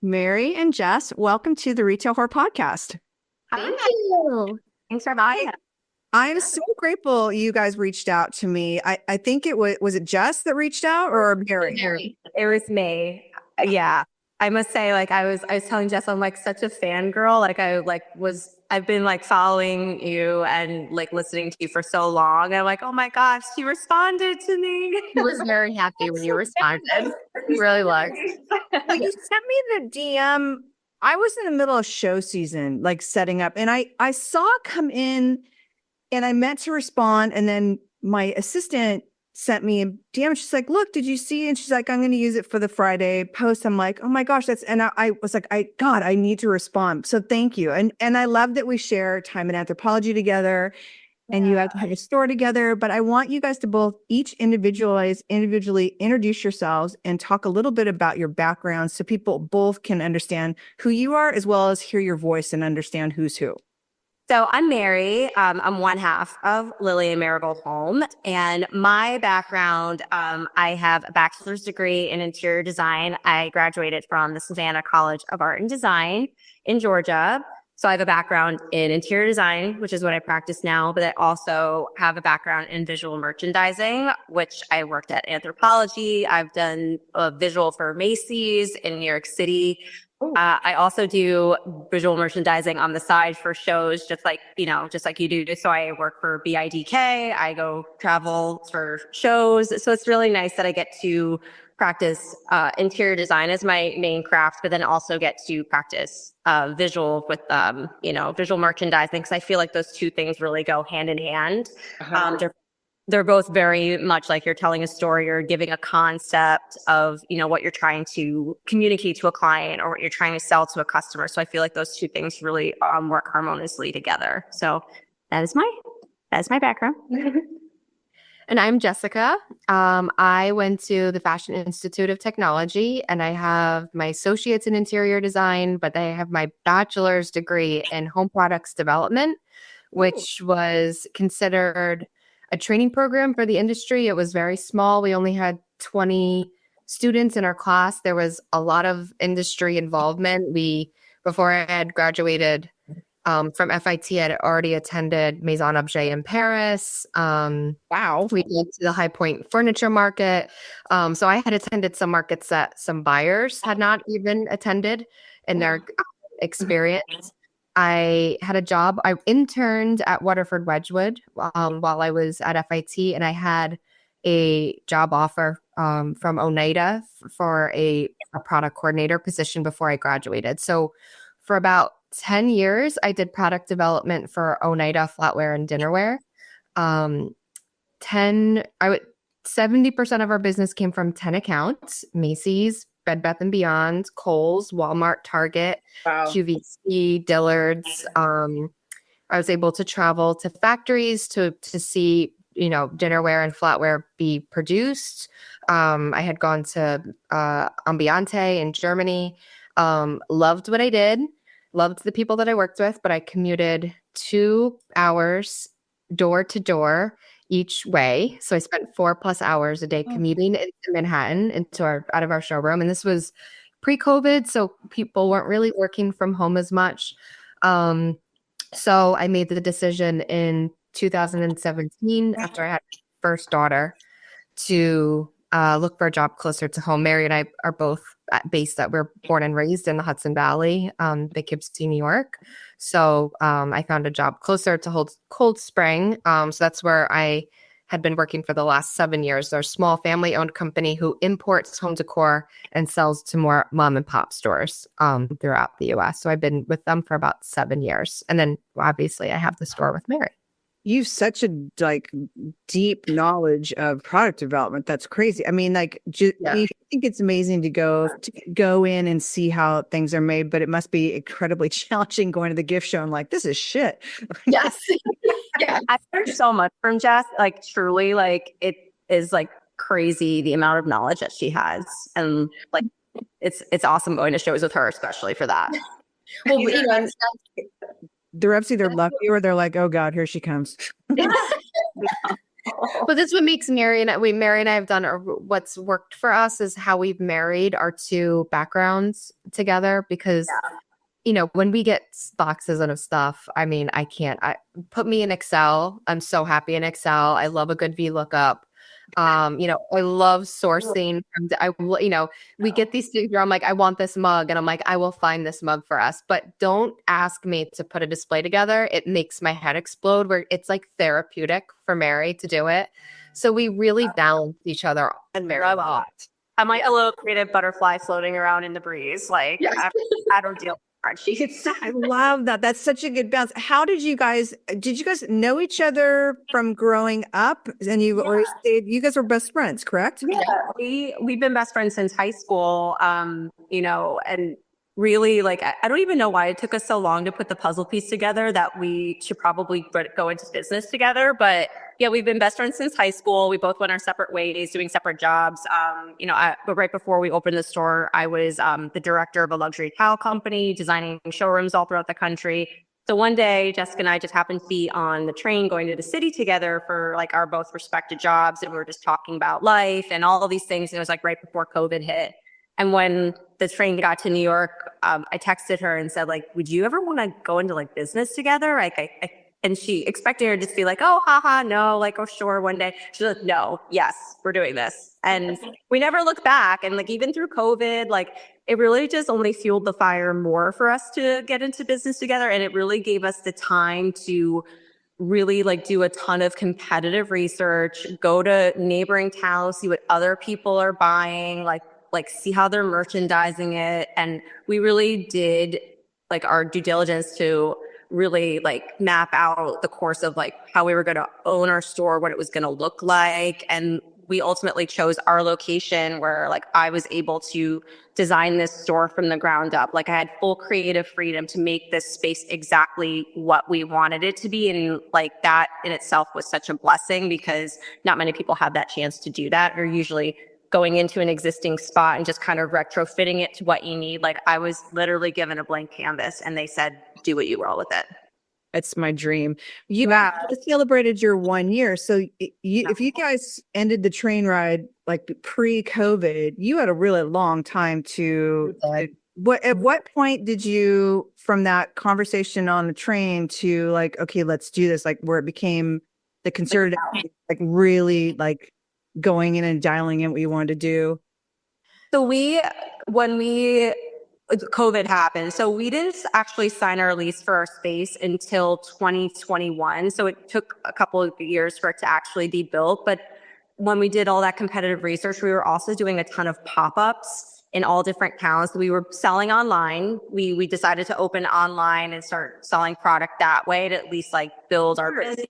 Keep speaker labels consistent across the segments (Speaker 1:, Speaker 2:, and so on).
Speaker 1: Mary and Jess, welcome to the Retail Whore Podcast.
Speaker 2: Thank you. Thanks for having us.
Speaker 1: I'm so grateful you guys reached out to me. I think it was it Jess that reached out or Mary?
Speaker 2: It was me. Yeah. I must say, I was telling Jess, I'm like such a fangirl. I've been like following you and like listening to you for so long. I'm like, oh my gosh, she responded to me.
Speaker 3: He was very happy when you responded. He really was.
Speaker 1: Well, you sent me the DM. I was in the middle of show season, like setting up, and I saw it come in and I meant to respond. And then my assistant sent me a DM. She's like, look, did you see? And she's like, I'm going to use it for the Friday post. I'm like, oh my gosh, and I was like, I need to respond. So thank you. And I love that we share time in anthropology together and you have a store together. But I want you guys to both individually introduce yourselves and talk a little bit about your background so people both can understand who you are as well as hear your voice and understand who's who.
Speaker 2: So I'm Mary. I'm one half of Lily Marigold Home. And my background, I have a bachelor's degree in interior design. I graduated from the Savannah College of Art and Design in Georgia. So I have a background in interior design, which is what I practice now, but I also have a background in visual merchandising, which I worked at Anthropologie. I've done a visual for Macy's in New York City. I also do visual merchandising on the side for shows, just like you do. So I work for BIDK. I go travel for shows. So it's really nice that I get to practice interior design as my main craft, but then also get to practice visual with, visual merchandising. Because I feel like those two things really go hand in hand. They're both very much like you're telling a story or giving a concept of, what you're trying to communicate to a client or what you're trying to sell to a customer. So I feel like those two things really work harmoniously together. So that is my background.
Speaker 3: And I'm Jessica. I went to the Fashion Institute of Technology, and I have my associates in interior design, but I have my bachelor's degree in home products development, which was considered a training program for the industry. It was very small. We only had 20 students in our class. There was a lot of industry involvement. Before I had graduated from FIT, I had already attended Maison Objet in Paris.
Speaker 1: Wow.
Speaker 3: We went to the High Point Furniture Market. So I had attended some markets that some buyers had not even attended in their experience. I had a job. I interned at Waterford Wedgwood while I was at FIT, and I had a job offer from Oneida for a product coordinator position before I graduated. So for about 10 years, I did product development for Oneida flatware and dinnerware. 70% of our business came from 10 accounts: Macy's, Bed Bath & Beyond, Kohl's, Walmart, Target, QVC, Dillard's. I was able to travel to factories to see, dinnerware and flatware be produced. I had gone to Ambiente in Germany. Loved what I did, loved the people that I worked with, but I commuted 2 hours door to door each way. So I spent 4+ hours a day commuting into Manhattan out of our showroom. And this was pre-COVID, so people weren't really working from home as much. So I made the decision in 2017, after I had my first daughter, to look for a job closer to home. Mary and I are both we're born and raised in the Hudson Valley, Poughkeepsie, New York. So I found a job closer to Cold Spring. So that's where I had been working for the last 7 years. They're a small family-owned company who imports home decor and sells to more mom and pop stores throughout the U.S. So I've been with them for about 7 years. And then obviously I have the store with Mary.
Speaker 1: You've such a deep knowledge of product development. That's crazy. I mean, I think it's amazing to go in and see how things are made, but it must be incredibly challenging going to the gift show and like, this is shit.
Speaker 3: Yes.
Speaker 2: Yeah. I've learned so much from Jess. Like truly, it is crazy the amount of knowledge that she has, and it's awesome going to shows with her, especially for that.
Speaker 3: Well,
Speaker 1: they're either lucky or they're like, oh God, here she comes.
Speaker 3: But this is what makes Mary and I have done, or what's worked for us is how we've married our two backgrounds together because, when we get boxes of stuff, I mean, put me in Excel. I'm so happy in Excel. I love a good VLOOKUP. I love sourcing. We get these things where I'm like, I want this mug. And I'm like, I will find this mug for us. But don't ask me to put a display together. It makes my head explode where it's like therapeutic for Mary to do it. So we really balance each other very well.
Speaker 2: I'm like a little creative butterfly floating around in the breeze. Like, I don't deal with spreadsheets.
Speaker 1: I love that. That's such a good balance. How did you guys know each other from growing up? And you guys were best friends, correct?
Speaker 2: Yeah, we've been best friends since high school. And really, like, I don't even know why it took us so long to put the puzzle piece together that we should probably go into business together. But yeah, we've been best friends since high school. We both went our separate ways, doing separate jobs. But right before we opened the store, I was the director of a luxury tile company, designing showrooms all throughout the country. So one day, Jessica and I just happened to be on the train going to the city together for like our both respected jobs. And we were just talking about life and all of these things. And it was like right before COVID hit. And when the train got to New York, I texted her and said, like, would you ever want to go into like business together? And she expected her to just be like, oh, haha, no, like, oh, sure, one day. She's like, no, yes, we're doing this. And we never looked back. And like, even through COVID, like, it really just only fueled the fire more for us to get into business together. And it really gave us the time to really like do a ton of competitive research, go to neighboring towns, see what other people are buying, like see how they're merchandising it. And we really did like our due diligence to really like map out the course of like how we were going to own our store, what it was going to look like. And we ultimately chose our location where like I was able to design this store from the ground up. Like I had full creative freedom to make this space exactly what we wanted it to be. And like that in itself was such a blessing because not many people have that chance to do that. You're usually going into an existing spot and just kind of retrofitting it to what you need. Like I was literally given a blank canvas and they said, do what you will with it.
Speaker 1: It's my dream. You celebrated your 1 year. So if you guys ended the train ride like pre-COVID, you had a really long time to at what point did you, from that conversation on the train to like, okay, let's do this, like where it became the concerted, like really like going in and dialing in what you wanted to do?
Speaker 2: So when COVID happened, so we didn't actually sign our lease for our space until 2021. So it took a couple of years for it to actually be built. But when we did all that competitive research, we were also doing a ton of pop-ups in all different towns. We were selling online. We decided to open online and start selling product that way to at least like build our business,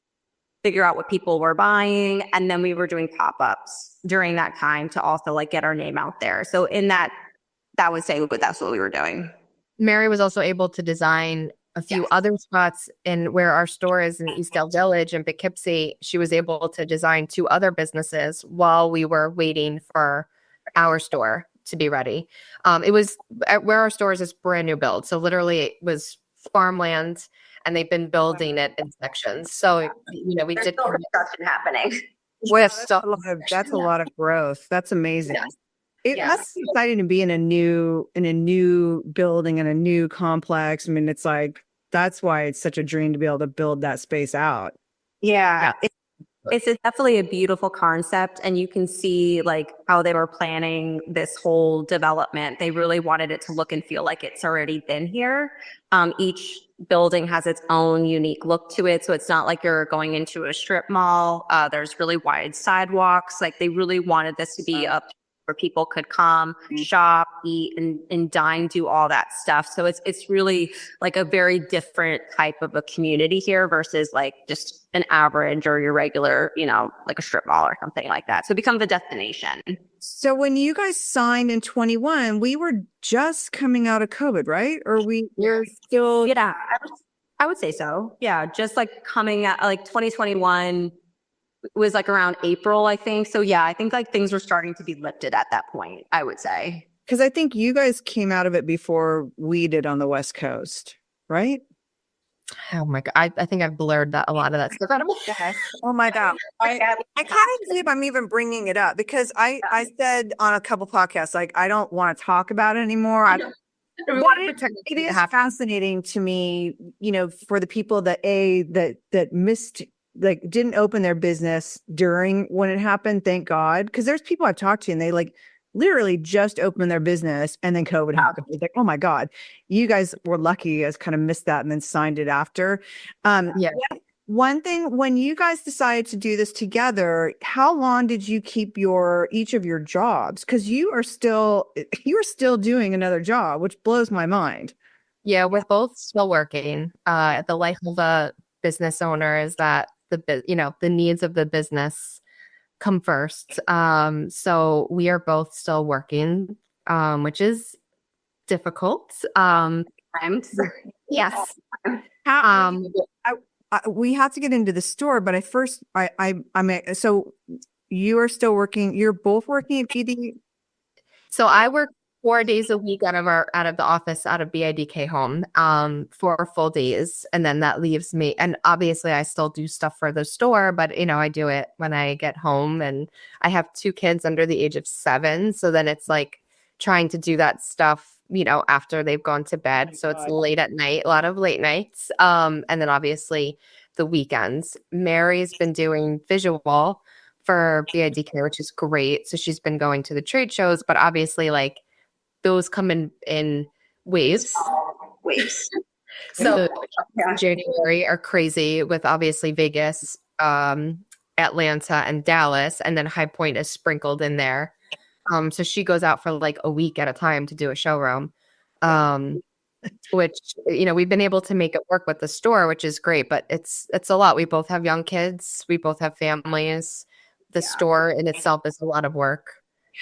Speaker 2: figure out what people were buying. And then we were doing pop-ups during that time to also like get our name out there. So in that would say that's what we were doing.
Speaker 3: Mary was also able to design a few other spots in where our store is in Eastdale Village in Poughkeepsie. She was able to design 2 other businesses while we were waiting for our store to be ready. It was where our store is this brand new build. So literally it was farmland and they've been building it in sections. So, we did
Speaker 2: construction happening.
Speaker 1: That's a lot of growth. That's amazing.
Speaker 2: Yes.
Speaker 1: It must be exciting to be in a new building and a new complex. I mean, it's like, that's why it's such a dream to be able to build that space out.
Speaker 2: Yeah. It's definitely a beautiful concept. And you can see like how they were planning this whole development. They really wanted it to look and feel like it's already been here. Each building has its own unique look to it. So it's not like you're going into a strip mall. There's really wide sidewalks. Like they really wanted this to be up where people could come, shop, eat, and dine, do all that stuff. So it's really like a very different type of a community here versus like just an average or your regular, like a strip mall or something like that. So it becomes a destination.
Speaker 1: So when you guys signed in 21, we were just coming out of COVID, right? Or we're still...
Speaker 2: Yeah, I would say so. Yeah, just like coming out, like 2021 was like around April, I think. So yeah, I think like things were starting to be lifted at that point, I would say.
Speaker 1: Because I think you guys came out of it before we did on the West Coast, right?
Speaker 3: Oh my God. I think I've blurred a lot of that stuff out of my head.
Speaker 1: Oh my God. I can't believe I'm even bringing it up because I said on a couple podcasts, like, I don't want to talk about it anymore. But it is fascinating to me, for the people that missed, like, didn't open their business during when it happened. Thank God. Because there's people I've talked to and they like literally just opened their business and then COVID happened. It's like, oh my God, you guys were lucky. You guys kind of missed that and then signed it after.
Speaker 3: Yeah.
Speaker 1: One thing, when you guys decided to do this together, how long did you keep each of your jobs? Because you are still doing another job, which blows my mind.
Speaker 3: Yeah, we're both still working. The life of a business owner is that the needs of the business come first. So we are both still working, which is difficult. Yes.
Speaker 1: We have to get into the store, but so you are still working. You're both working at BD.
Speaker 3: So I work 4 days a week out of the office, out of BIDK Home, 4 full days. And then that leaves me. And obviously I still do stuff for the store, but I do it when I get home, and I have 2 kids under the age of 7. So then it's like trying to do that stuff, after they've gone to bed. So it's late at night, a lot of late nights. And then obviously the weekends. Mary's been doing visual for BIDK, which is great. So she's been going to the trade shows, but obviously like those come in waves. So January are crazy with obviously Vegas, Atlanta, and Dallas, and then High Point is sprinkled in there. So she goes out for like a week at a time to do a showroom, which, we've been able to make it work with the store, which is great, but it's a lot. We both have young kids. We both have families. The store in itself is a lot of work.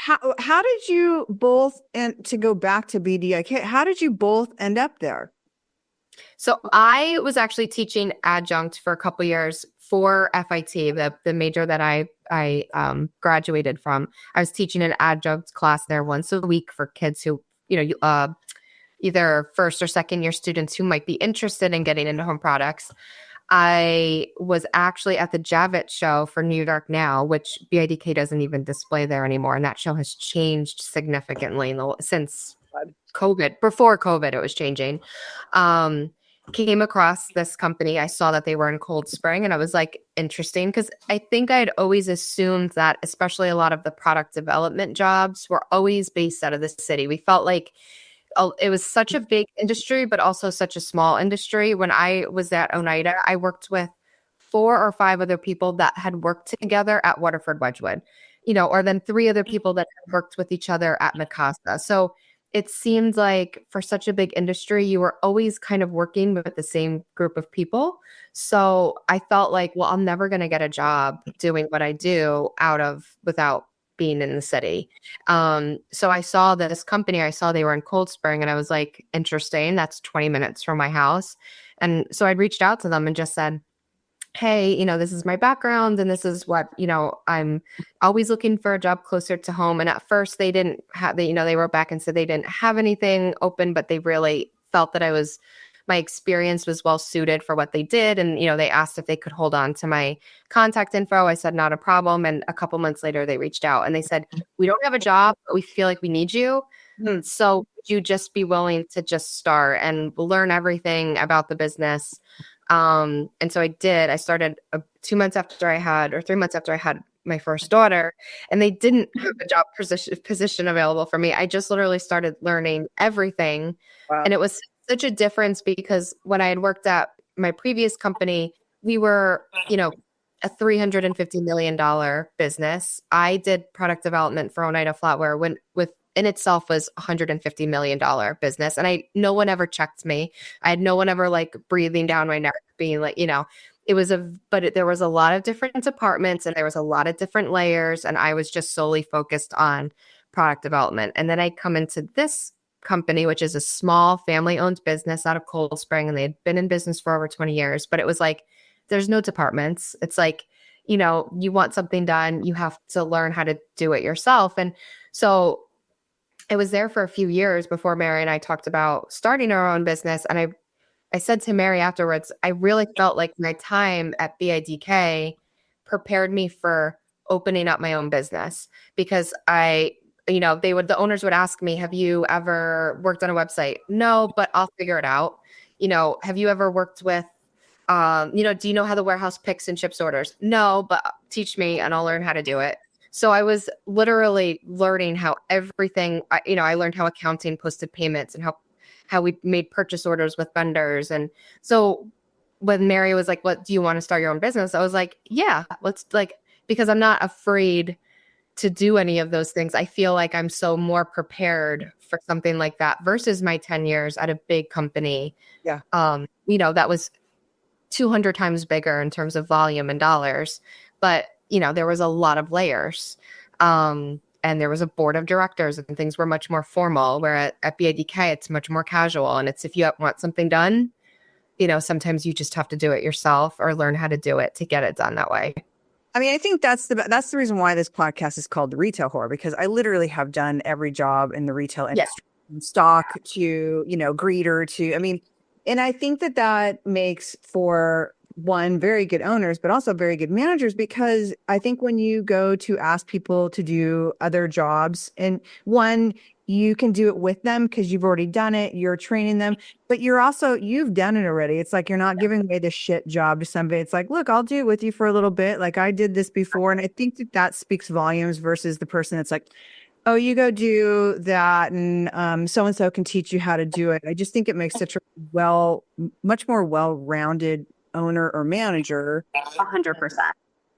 Speaker 1: How did you both, and to go back to BDIK, how did you both end up there?
Speaker 3: So I was actually teaching adjunct for a couple years for FIT, the major that I graduated from. I was teaching an adjunct class there once a week for kids who, either first or second year students who might be interested in getting into home products. I was actually at the Javits show for New York Now, which BIDK doesn't even display there anymore. And that show has changed significantly since COVID. Before COVID, it was changing. Came across this company. I saw that they were in Cold Spring, and I was like, interesting, because I think I'd always assumed that especially a lot of the product development jobs were always based out of the city. We felt like it was such a big industry, but also such a small industry. When I was at Oneida, I worked with 4 or 5 other people that had worked together at Waterford Wedgwood, or then 3 other people that had worked with each other at Mikasa. So it seemed like for such a big industry, you were always kind of working with the same group of people. So I felt like, well, I'm never going to get a job doing what I do without being in the city. So I saw this company, they were in Cold Spring, and I was like, interesting. That's 20 minutes from my house. And so I'd reached out to them and just said, hey, this is my background, and this is what, I'm always looking for a job closer to home. And at first they didn't have, they wrote back and said they didn't have anything open, but they really felt that my experience was well suited for what they did. And, they asked if they could hold on to my contact info. I said, not a problem. And a couple months later, they reached out and they said, we don't have a job, but we feel like we need you. So would you just be willing to just start and learn everything about the business? And so I did. I started 3 months after I had my first daughter, and they didn't have a job position available for me. I just literally started learning everything. Wow. And it was such a difference, because when I had worked at my previous company, we were, a $350 million business. I did product development for Oneida Flatware in itself was $150 million business. And no one ever checked me. I had no one ever like breathing down my neck, being like, there was a lot of different departments, and there was a lot of different layers. And I was just solely focused on product development. And then I come into this company, which is a small family-owned business out of Cold Spring, and they had been in business for over 20 years. But it was like, there's no departments. It's like, you want something done, you have to learn how to do it yourself. And so I was there for a few years before Mary and I talked about starting our own business. And I I said to Mary afterwards, I really felt like my time at BIDK prepared me for opening up my own business, because the owners would ask me, have you ever worked on a website? No, but I'll figure it out. Have you ever worked with, do you know how the warehouse picks and ships orders? No, but teach me and I'll learn how to do it. So I was literally learning how everything, I learned how accounting posted payments and how we made purchase orders with vendors. And so when Mary was like, what, do you want to start your own business? I was like, yeah, because I'm not afraid to do any of those things. I feel like I'm so more prepared for something like that versus my 10 years at a big company.
Speaker 1: Yeah.
Speaker 3: That was 200 times bigger in terms of volume and dollars. But, there was a lot of layers. And there was a board of directors and things were much more formal, where at BIDK, it's much more casual. And it's, if you want something done, sometimes you just have to do it yourself or learn how to do it to get it done that way.
Speaker 1: I mean, I think that's the reason why this podcast is called The Retail Whore, because I literally have done every job in the retail industry, from stock to, greeter to, and I think that makes for one, very good owners, but also very good managers, because I think when you go to ask people to do other jobs, and one, you can do it with them because you've already done it, you're training them, but you've done it already. It's like, you're not giving away the shit job to somebody. It's like, look, I'll do it with you for a little bit. Like, I did this before. And I think that speaks volumes versus the person that's like, oh, you go do that, and so-and-so can teach you how to do it. I just think it makes such a much more well-rounded owner or manager.
Speaker 2: 100%.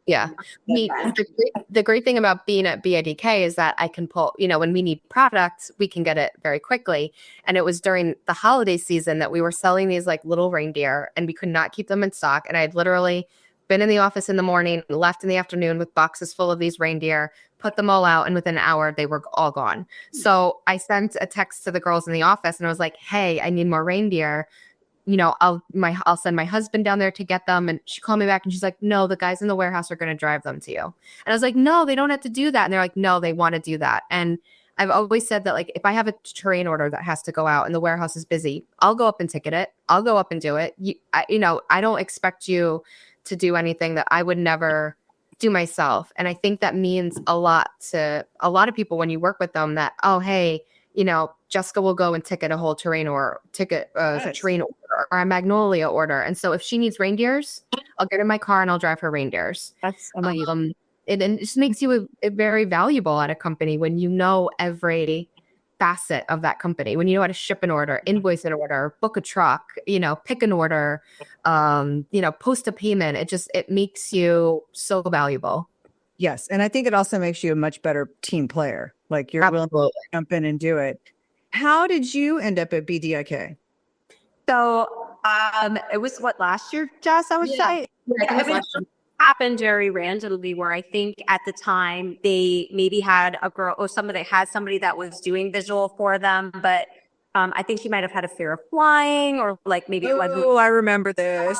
Speaker 3: Yeah. The great thing about being at BIDK is that I can pull, when we need products, we can get it very quickly. And it was during the holiday season that we were selling these like little reindeer, and we could not keep them in stock. And I had literally been in the office in the morning, left in the afternoon with boxes full of these reindeer, put them all out, and within an hour, they were all gone. So I sent a text to the girls in the office and I was like, hey, I need more reindeer. I'll send my husband down there to get them. And she called me back and she's like, no, the guys in the warehouse are going to drive them to you. And I was like, no, they don't have to do that. And they're like, no, they want to do that. And I've always said that, like, if I have a terrain order that has to go out and the warehouse is busy, I'll go up and ticket it. I'll go up and do it. I don't expect you to do anything that I would never do myself. And I think that means a lot to a lot of people when you work with them, that, oh, hey, Jessica will go and ticket a whole terrain or ticket a terrain order or a magnolia order. And so if she needs reindeers, I'll get in my car and I'll drive her reindeers.
Speaker 1: That's amazing.
Speaker 3: It just makes you a very valuable at a company when you know every facet of that company, when you know how to ship an order, invoice an order, book a truck, pick an order, post a payment. It makes you so valuable.
Speaker 1: Yes. And I think it also makes you a much better team player. Like, you're willing to jump in and do it. How did you end up at BDIK?
Speaker 2: So it was last year, Jess, I would say. It happened very randomly, where I think at the time they maybe had a girl or somebody had somebody that was doing visual for them, but I think she might have had a fear of flying, or like maybe
Speaker 1: I remember this.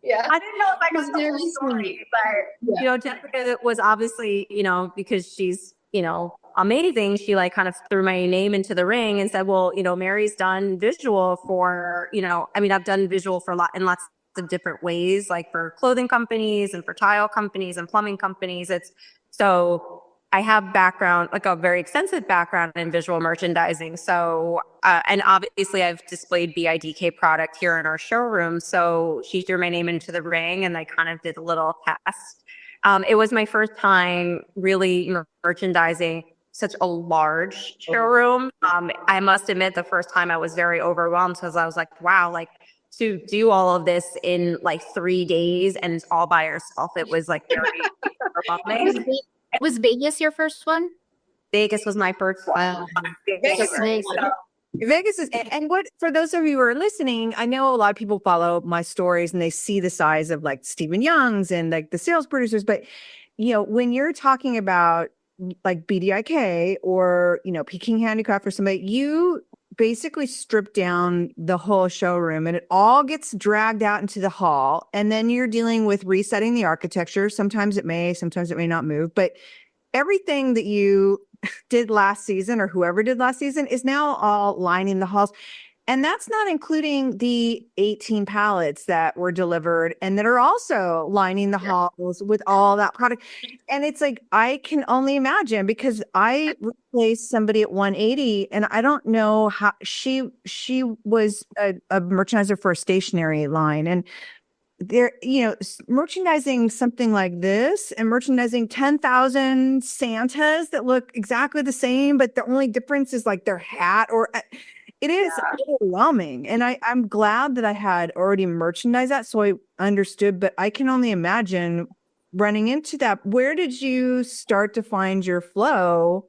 Speaker 2: Yeah. I didn't know if I could tell the story, but Jessica was obviously, because she's, amazing. She like kind of threw my name into the ring and said, well, Mary's done visual for, I've done visual for in lots of different ways, like for clothing companies and for tile companies and plumbing companies. So I have background, like a very extensive background in visual merchandising. So, and obviously I've displayed BIDK product here in our showroom. So she threw my name into the ring and I kind of did a little test. It was my first time really merchandising such a large showroom. I must admit, the first time I was very overwhelmed, because I was like, wow, like to do all of this in like 3 days and it's all by yourself. It was like very overwhelming.
Speaker 3: Was Vegas your first one?
Speaker 2: Vegas was my first one.
Speaker 3: Wow.
Speaker 1: Vegas is, and what, for those of you who are listening, I know a lot of people follow my stories and they see the size of like Stephen Young's and like the sales producers, but when you're talking about like BDIK or, Peking Handicraft or somebody, you basically strip down the whole showroom and it all gets dragged out into the hall. And then you're dealing with resetting the architecture. Sometimes it may not move, but everything that you did last season or whoever did last season is now all lining the halls. And that's not including the 18 pallets that were delivered and that are also lining the halls with all that product. And it's like, I can only imagine, because I replaced somebody at 180 and I don't know how she was a merchandiser for a stationery line. And they're, merchandising something like this and merchandising 10,000 Santas that look exactly the same, but the only difference is like their hat, or it is overwhelming. And I'm glad that I had already merchandised that, so I understood, but I can only imagine running into that. Where did you start to find your flow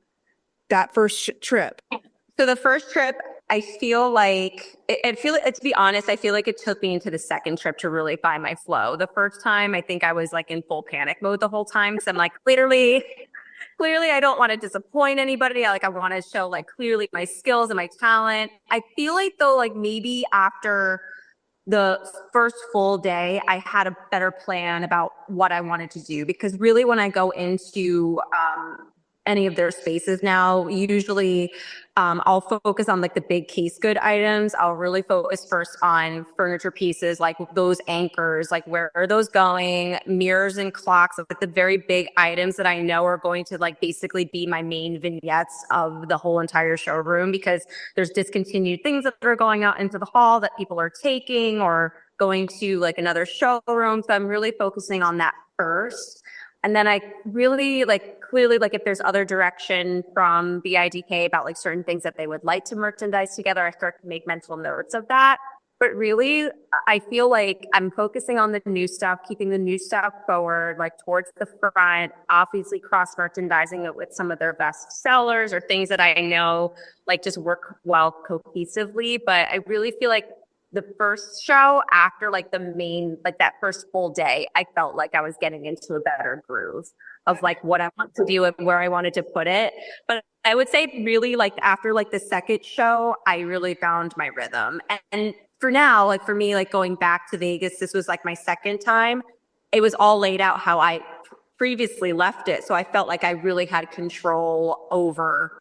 Speaker 1: that first trip?
Speaker 2: So the first trip, I feel like, to be honest, I feel like it took me into the second trip to really find my flow. The first time, I think I was like in full panic mode the whole time. So I'm like, clearly, I don't want to disappoint anybody. I want to show like clearly my skills and my talent. I feel like though, like maybe after the first full day, I had a better plan about what I wanted to do, because really when I go into, any of their spaces now, usually I'll focus on like the big case good items. I'll really focus first on furniture pieces, like those anchors, like where are those going, mirrors and clocks, like the very big items that I know are going to like basically be my main vignettes of the whole entire showroom, because there's discontinued things that are going out into the hall that people are taking or going to like another showroom. So I'm really focusing on that first. And then I really clearly, if there's other direction from BIDK about like certain things that they would like to merchandise together, I start to make mental notes of that. But really, I feel like I'm focusing on the new stuff, keeping the new stuff forward, like towards the front, obviously cross merchandising it with some of their best sellers or things that I know like just work well cohesively. But I really feel like the first show, after like the main, like that first full day, I felt like I was getting into a better groove of like what I want to do and where I wanted to put it. But I would say really like after like the second show, I really found my rhythm. And for now, like for me, like going back to Vegas, this was like my second time. It was all laid out how I previously left it. So I felt like I really had control over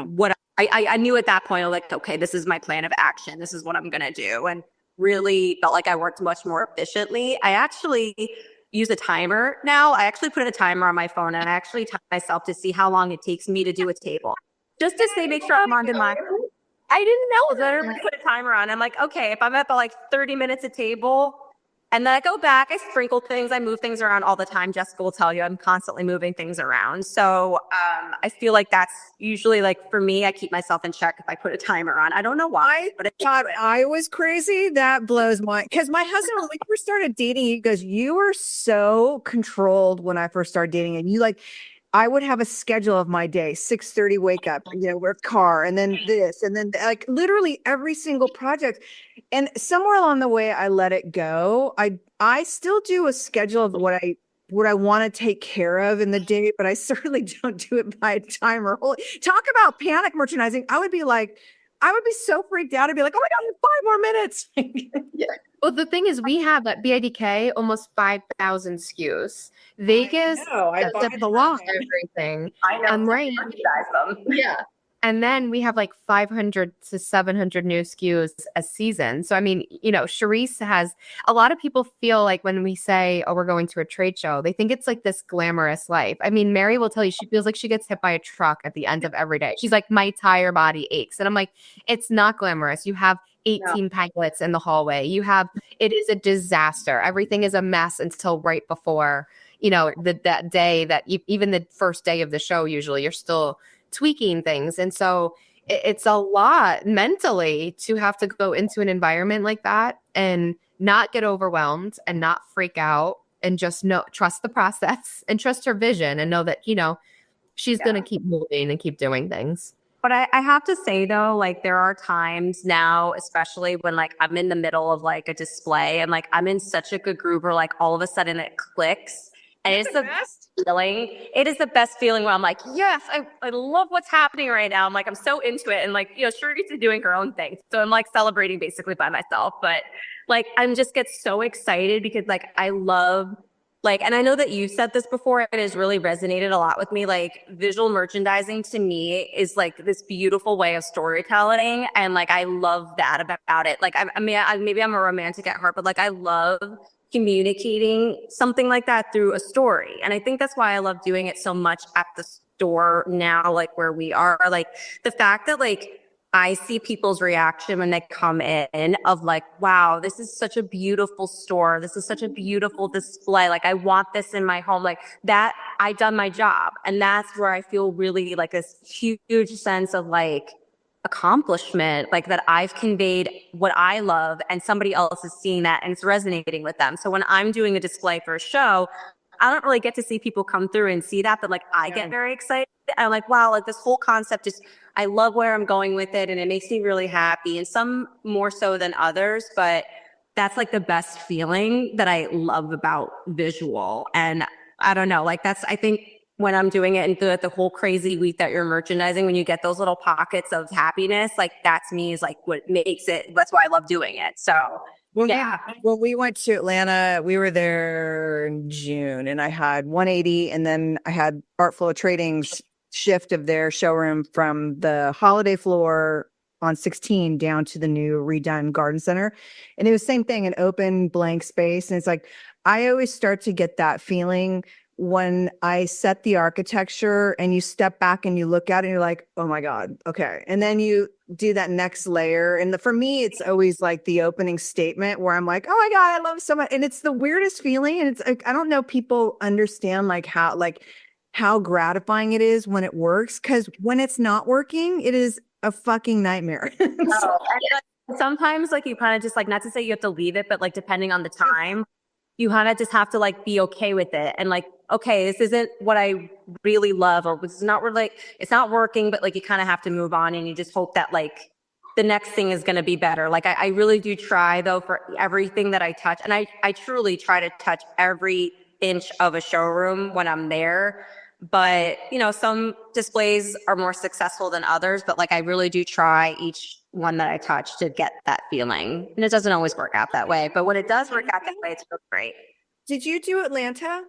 Speaker 2: what I knew at that point. I was like, okay, this is my plan of action. This is what I'm going to do. And really felt like I worked much more efficiently. I actually use a timer now. I actually put a timer on my phone, and I actually time myself to see how long it takes me to do a table, just to say, make sure I'm on demand. I didn't know that I put a timer on. I'm like, okay, if I'm at like 30 minutes a table, and then I go back, I sprinkle things, I move things around all the time. Jessica will tell you I'm constantly moving things around. So I feel like that's usually like for me, I keep myself in check if I put a timer on. I don't know why, but
Speaker 1: I thought I was crazy. That blows my, because my husband, when we first started dating, he goes, you were so controlled when I first started dating. And you like, I would have a schedule of my day, 6:30 wake up, work car, and then this, and then like literally every single project. And somewhere along the way, I let it go. I still do a schedule of what I want to take care of in the day, but I certainly don't do it by a timer. Talk about panic merchandising. I would be so freaked out. I'd be like, oh my God, I have 5 more minutes.
Speaker 3: Yeah. Well, the thing is, we have at BIDK almost 5,000 SKUs. Vegas,
Speaker 1: I bought a lot.
Speaker 3: Everything.
Speaker 2: I know.
Speaker 3: Right. Yeah. And then we have like 500 to 700 new SKUs a season. So, I mean, Charisse has, a lot of people feel like when we say, oh, we're going to a trade show, they think it's like this glamorous life. I mean, Mary will tell you, she feels like she gets hit by a truck at the end of every day. She's like, my entire body aches. And I'm like, it's not glamorous. You have 18 pallets in the hallway. It is a disaster. Everything is a mess until right before, that day that even the first day of the show, usually you're still tweaking things. And so it's a lot mentally to have to go into an environment like that and not get overwhelmed and not freak out and just trust the process and trust her vision and know that, she's going to keep moving and keep doing things.
Speaker 2: But I have to say though, like there are times now, especially when like I'm in the middle of like a display and like I'm in such a good groove where like all of a sudden it clicks. And it's the best feeling. It is the best feeling where I'm like, yes, I love what's happening right now. I'm like, I'm so into it. And like, Charisse is doing her own thing. So I'm like celebrating basically by myself. But like, I'm just get so excited because like, I love Like, and I know that you said this before, and it's really resonated a lot with me. Like, visual merchandising to me is like this beautiful way of storytelling. And like, I love that about it. Like, maybe I'm a romantic at heart, but like, I love communicating something like that through a story. And I think that's why I love doing it so much at the store now, like where we are. Like, the fact that like, I see people's reaction when they come in of like, wow, this is such a beautiful store. This is such a beautiful display. Like, I want this in my home. Like that, I done my job. And that's where I feel really like this huge sense of like accomplishment, like that I've conveyed what I love and somebody else is seeing that and it's resonating with them. So when I'm doing a display for a show, I don't really get to see people come through and see that, but like I get very excited. I'm like, wow, like this whole concept is, I love where I'm going with it and it makes me really happy, and some more so than others, but that's like the best feeling that I love about visual. And I don't know, like that's, I think when I'm doing it and the whole crazy week that you're merchandising, when you get those little pockets of happiness, like that to me is like what makes it, that's why I love doing it. So
Speaker 1: Well,
Speaker 2: yeah.
Speaker 1: When we went to Atlanta, we were there in June, and I had 180, and then I had Artful of Trading's shift of their showroom from the holiday floor on 16 down to the new redone garden center. And it was the same thing, an open blank space. And it's like, I always start to get that feeling when I set the architecture and you step back and you look at it and you're like, oh my God, okay. And then you do that next layer. And for me, it's always like the opening statement where I'm like, oh my God, I love so much. And it's the weirdest feeling. And it's like, I don't know, people understand how gratifying it is when it works. Cause when it's not working, it is a fucking nightmare.
Speaker 2: Oh, and, like, sometimes like you kind of just like, not to say you have to leave it, but like depending on the time, you kind of just have to like be okay with it and like, okay, this isn't what I really love, or this is not really, it's not working, but like you kind of have to move on and you just hope that like the next thing is going to be better. Like I really do try though for everything that I touch. And I truly try to touch every inch of a showroom when I'm there. But, you know, some displays are more successful than others, but like I really do try each one that I touch to get that feeling. And it doesn't always work out that way, but when it does work out that way, it's really great.
Speaker 1: Did you do Atlanta?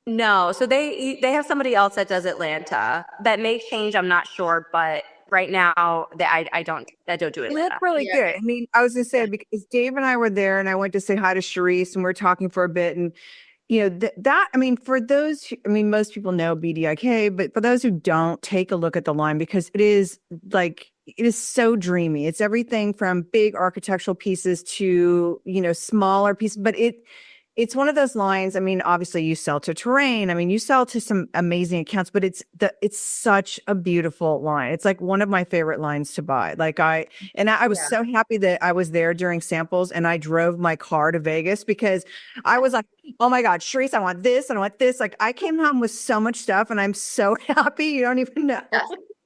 Speaker 2: No, so they have somebody else that does Atlanta. That may change, I'm not sure, but right now I don't do Atlanta.
Speaker 1: That's really good. I mean, I was gonna say, because Dave and I were there and I went to say hi to Sharice and we are talking for a bit, and you know, that, I mean, for those, I mean, most people know BDIK, but for those who don't, take a look at the line, because it is like, it is so dreamy. It's everything from big architectural pieces to, you know, smaller pieces, but it's one of those lines. I mean, obviously you sell to Terrain. I mean, you sell to some amazing accounts, but it's such a beautiful line. It's like one of my favorite lines to buy. Like I was so happy that I was there during samples and I drove my car to Vegas, because I was like, oh my God, Sharice, I want this and I want this. Like I came home with so much stuff and I'm so happy. You don't even know.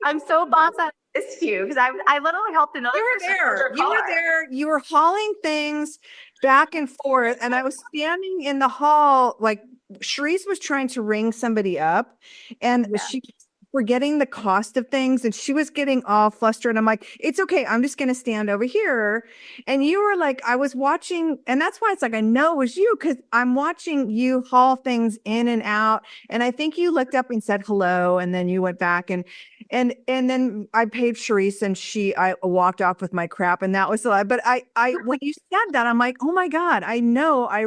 Speaker 2: I'm so bummed I missed you, because I literally helped another person.
Speaker 1: You were there. You were hauling things back and forth. And I was standing in the hall, like Sharice was trying to ring somebody up, and she was forgetting the cost of things. And she was getting all flustered. I'm like, it's okay. I'm just going to stand over here. And you were like, I was watching. And that's why it's like, I know it was you, because I'm watching you haul things in and out. And I think you looked up and said hello. And then you went back and then I paid Sharice and I walked off with my crap, and that was a lot. But I when you said that, I'm like, oh my God, I know I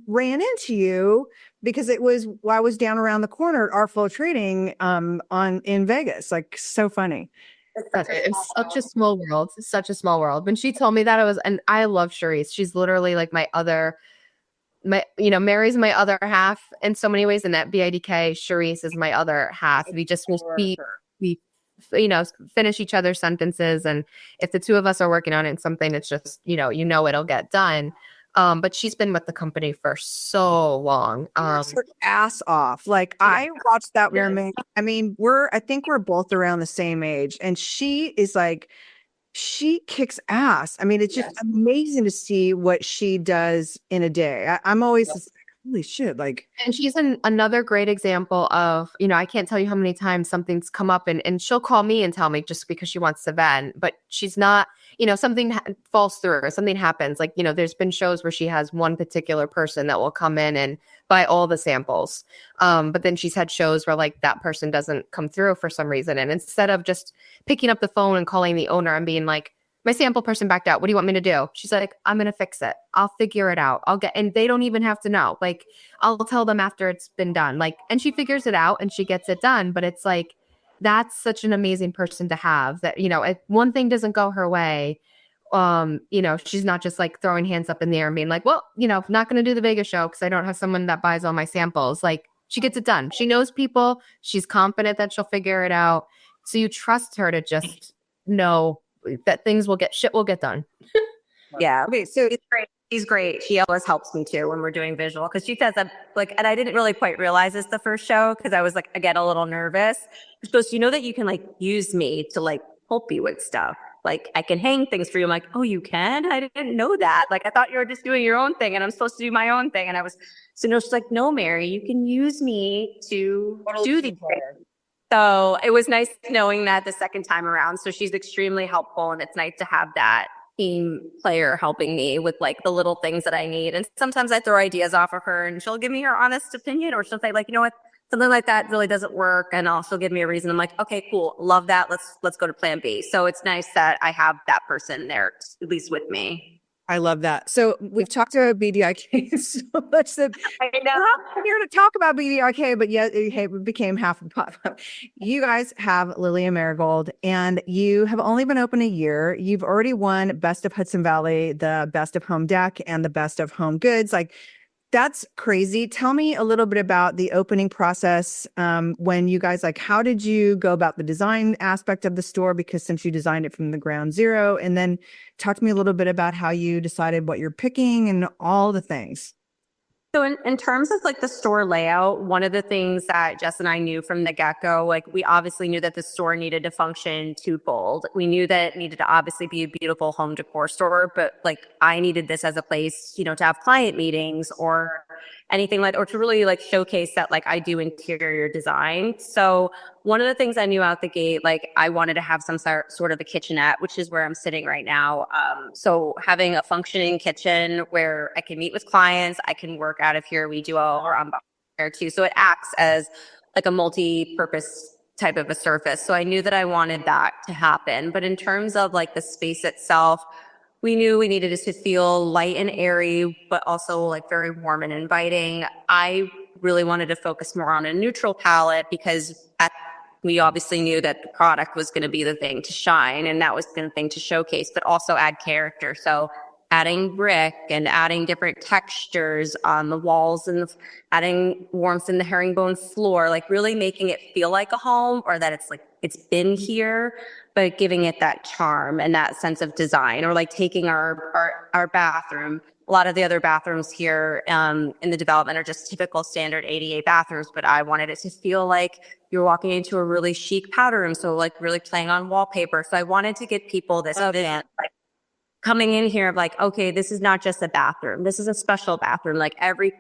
Speaker 1: ran into you, because I was down around the corner at Artful Trading in Vegas. Like, so funny.
Speaker 3: It's such a small world. It's such a small world. When she told me that, and I love Sharice. She's literally like Mary's my other half in so many ways. And that BIDK, Sharice is my other half. We just we finish each other's sentences. And if the two of us are working on it and something, it's just, it'll get done. But she's been with the company for so long.
Speaker 1: Her ass off. Like I watched that woman. I mean, I think we're both around the same age, and she is like, she kicks ass. I mean, it's just amazing to see what she does in a day. I'm always holy shit, like,
Speaker 3: And she's another great example of, I can't tell you how many times something's come up and she'll call me and tell me just because she wants to vent, but she's not, something falls through or something happens. Like, there's been shows where she has one particular person that will come in and buy all the samples. But then she's had shows where like that person doesn't come through for some reason. And instead of just picking up the phone and calling the owner and being like, my sample person backed out. What do you want me to do? She's like, I'm going to fix it. I'll figure it out. And they don't even have to know. Like, I'll tell them after it's been done. Like, and she figures it out and she gets it done. But it's like, that's such an amazing person to have that, if one thing doesn't go her way, she's not just like throwing hands up in the air and being like, well, not going to do the Vegas show because I don't have someone that buys all my samples. Like, she gets it done. She knows people. She's confident that she'll figure it out. So you trust her to just know that shit will get done.
Speaker 2: Yeah.
Speaker 1: okay, so
Speaker 2: She's great. She's great. She always helps me too when we're doing visual because she says that like, and I didn't really quite realize this the first show because I was like, I get a little nervous. She goes, that you can like use me to like help you with stuff. Like I can hang things for you. I'm like, oh, you can? I didn't know that. Like I thought you were just doing your own thing and I'm supposed to do my own thing. And she's like, no, Mary, you can use me to do these things. So it was nice knowing that the second time around. So she's extremely helpful and it's nice to have that team player helping me with like the little things that I need. And sometimes I throw ideas off of her and she'll give me her honest opinion or she'll say like, you know what, something like that really doesn't work. And she'll give me a reason. I'm like, okay, cool. Love that. Let's go to plan B. So it's nice that I have that person there at least with me.
Speaker 1: I love that. So we've talked about BDIK so much that
Speaker 2: I know.
Speaker 1: we're not here to talk about BDIK, but yet it became half of the pot. You guys have Lily and Marigold, and you have only been open a year. You've already won Best of Hudson Valley, the Best of Home Deck, and the Best of Home Goods. Like, that's crazy. Tell me a little bit about the opening process. When you guys, like, how did you go about the design aspect of the store? Because since you designed it from the ground zero, and then talk to me a little bit about how you decided what you're picking and all the things.
Speaker 2: So in terms of like the store layout, one of the things that Jess and I knew from the get-go, like we obviously knew that the store needed to function twofold. We knew that it needed to obviously be a beautiful home decor store, but like I needed this as a place, to have client meetings or anything like, or to really like showcase that like I do interior design. So one of the things I knew out the gate, like I wanted to have some sort of a kitchenette, which is where I'm sitting right now. So having a functioning kitchen where I can meet with clients, I can work out of here. We do our unboxing there too. So it acts as like a multi-purpose type of a surface. So I knew that I wanted that to happen. But in terms of like the space itself, we knew we needed it to feel light and airy, but also like very warm and inviting. I really wanted to focus more on a neutral palette because we obviously knew that the product was going to be the thing to shine and that was the thing to showcase, but also add character. So adding brick and adding different textures on the walls and adding warmth in the herringbone floor, like really making it feel like a home or that it's like it's been here, but giving it that charm and that sense of design. Or like taking our bathroom. A lot of the other bathrooms here in the development are just typical standard ADA bathrooms, but I wanted it to feel like you're walking into a really chic powder room. So like really playing on wallpaper. So I wanted to give people this vision, like coming in here of like, okay, this is not just a bathroom. This is a special bathroom. Like every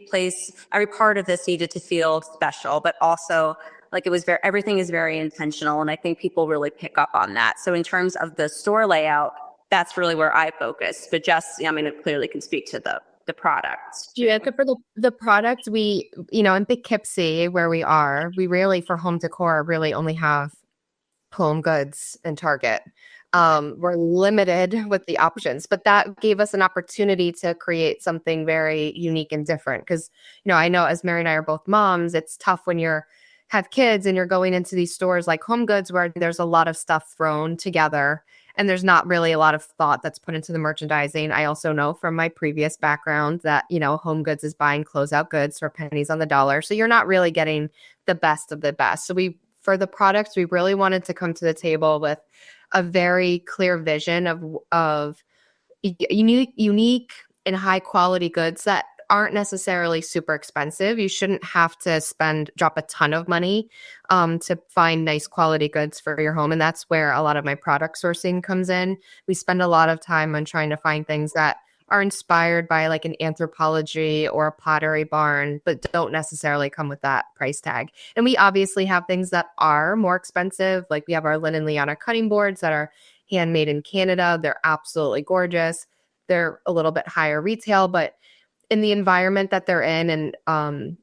Speaker 2: place, every part of this needed to feel special, but also like it was everything is very intentional. And I think people really pick up on that. So in terms of the store layout, that's really where I focus. But Jess, it clearly can speak to the products.
Speaker 3: Yeah, for the product, we, in Poughkeepsie, where we are, we really, for home decor, really only have Home Goods and Target. We're limited with the options, but that gave us an opportunity to create something very unique and different. Because, I know as Mary and I are both moms, it's tough when have kids and you're going into these stores like Home Goods where there's a lot of stuff thrown together and there's not really a lot of thought that's put into the merchandising. I also know from my previous background that, Home Goods is buying closeout goods for pennies on the dollar. So you're not really getting the best of the best. So for the products, we really wanted to come to the table with a very clear vision of unique and high quality goods that aren't necessarily super expensive. You shouldn't have to drop a ton of money to find nice quality goods for your home. And that's where a lot of my product sourcing comes in. We spend a lot of time on trying to find things that are inspired by like an anthropology or a pottery barn, but don't necessarily come with that price tag. And we obviously have things that are more expensive. Like we have our linen liana cutting boards that are handmade in Canada. They're absolutely gorgeous. They're a little bit higher retail, but in the environment that they're in, and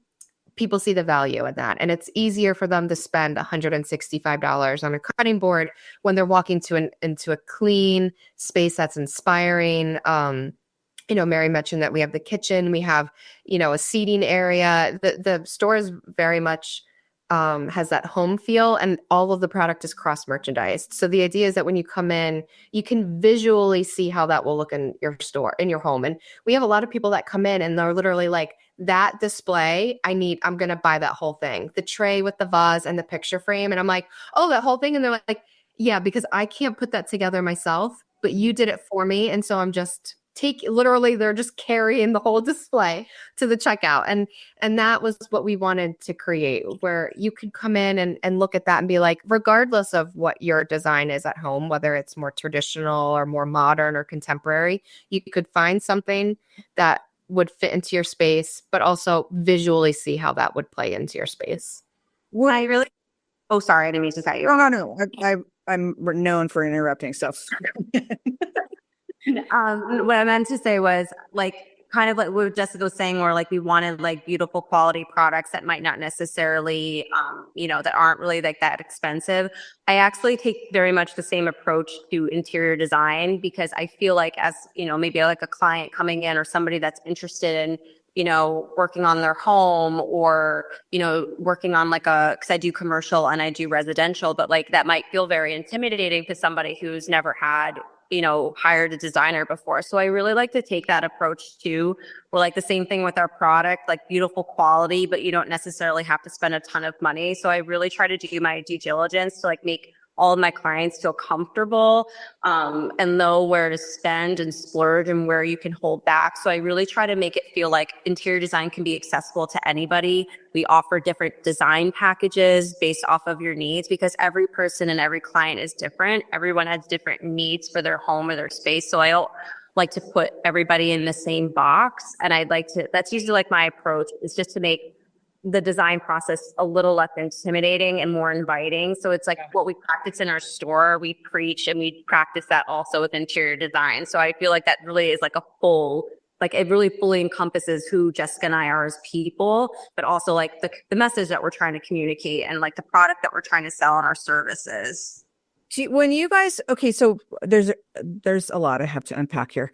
Speaker 3: people see the value in that. And it's easier for them to spend $165 on a cutting board when they're walking into a clean space that's inspiring. Mary mentioned that we have the kitchen, we have, a seating area. The store is very much has that home feel, and all of the product is cross merchandised. So the idea is that when you come in, you can visually see how that will look in your store, in your home. And we have a lot of people that come in and they're literally like, that display, I'm going to buy that whole thing. The tray with the vase and the picture frame. And I'm like, oh, that whole thing. And they're like, yeah, because I can't put that together myself, but you did it for me. And so I'm just they're just carrying the whole display to the checkout. And that was what we wanted to create, where you could come in and look at that and be like, regardless of what your design is at home, whether it's more traditional or more modern or contemporary, you could find something that would fit into your space, but also visually see how that would play into your space.
Speaker 2: Oh, sorry, I didn't mean to cut you.
Speaker 1: No. I'm known for interrupting stuff.
Speaker 2: What I meant to say was like kind of like what Jessica was saying, where like we wanted like beautiful quality products that might not necessarily, that aren't really like that expensive. I actually take very much the same approach to interior design, because I feel like as, maybe like a client coming in or somebody that's interested in, working on their home or, working on because I do commercial and I do residential, but like that might feel very intimidating to somebody who's never had, hired a designer before. So I really like to take that approach too. We're like the same thing with our product, like beautiful quality, but you don't necessarily have to spend a ton of money. So I really try to do my due diligence to like make all of my clients feel comfortable and know where to spend and splurge and where you can hold back. So I really try to make it feel like interior design can be accessible to anybody. We offer different design packages based off of your needs, because every person and every client is different. Everyone has different needs for their home or their space. So I don't like to put everybody in the same box. And that's usually like my approach, is just to make the design process a little less intimidating and more inviting. So it's like what we practice in our store, we preach and we practice that also with interior design. So I feel like that really is like it really fully encompasses who Jessica and I are as people, but also like the message that we're trying to communicate and like the product that we're trying to sell on our services.
Speaker 1: When you guys, okay, so there's a lot I have to unpack here.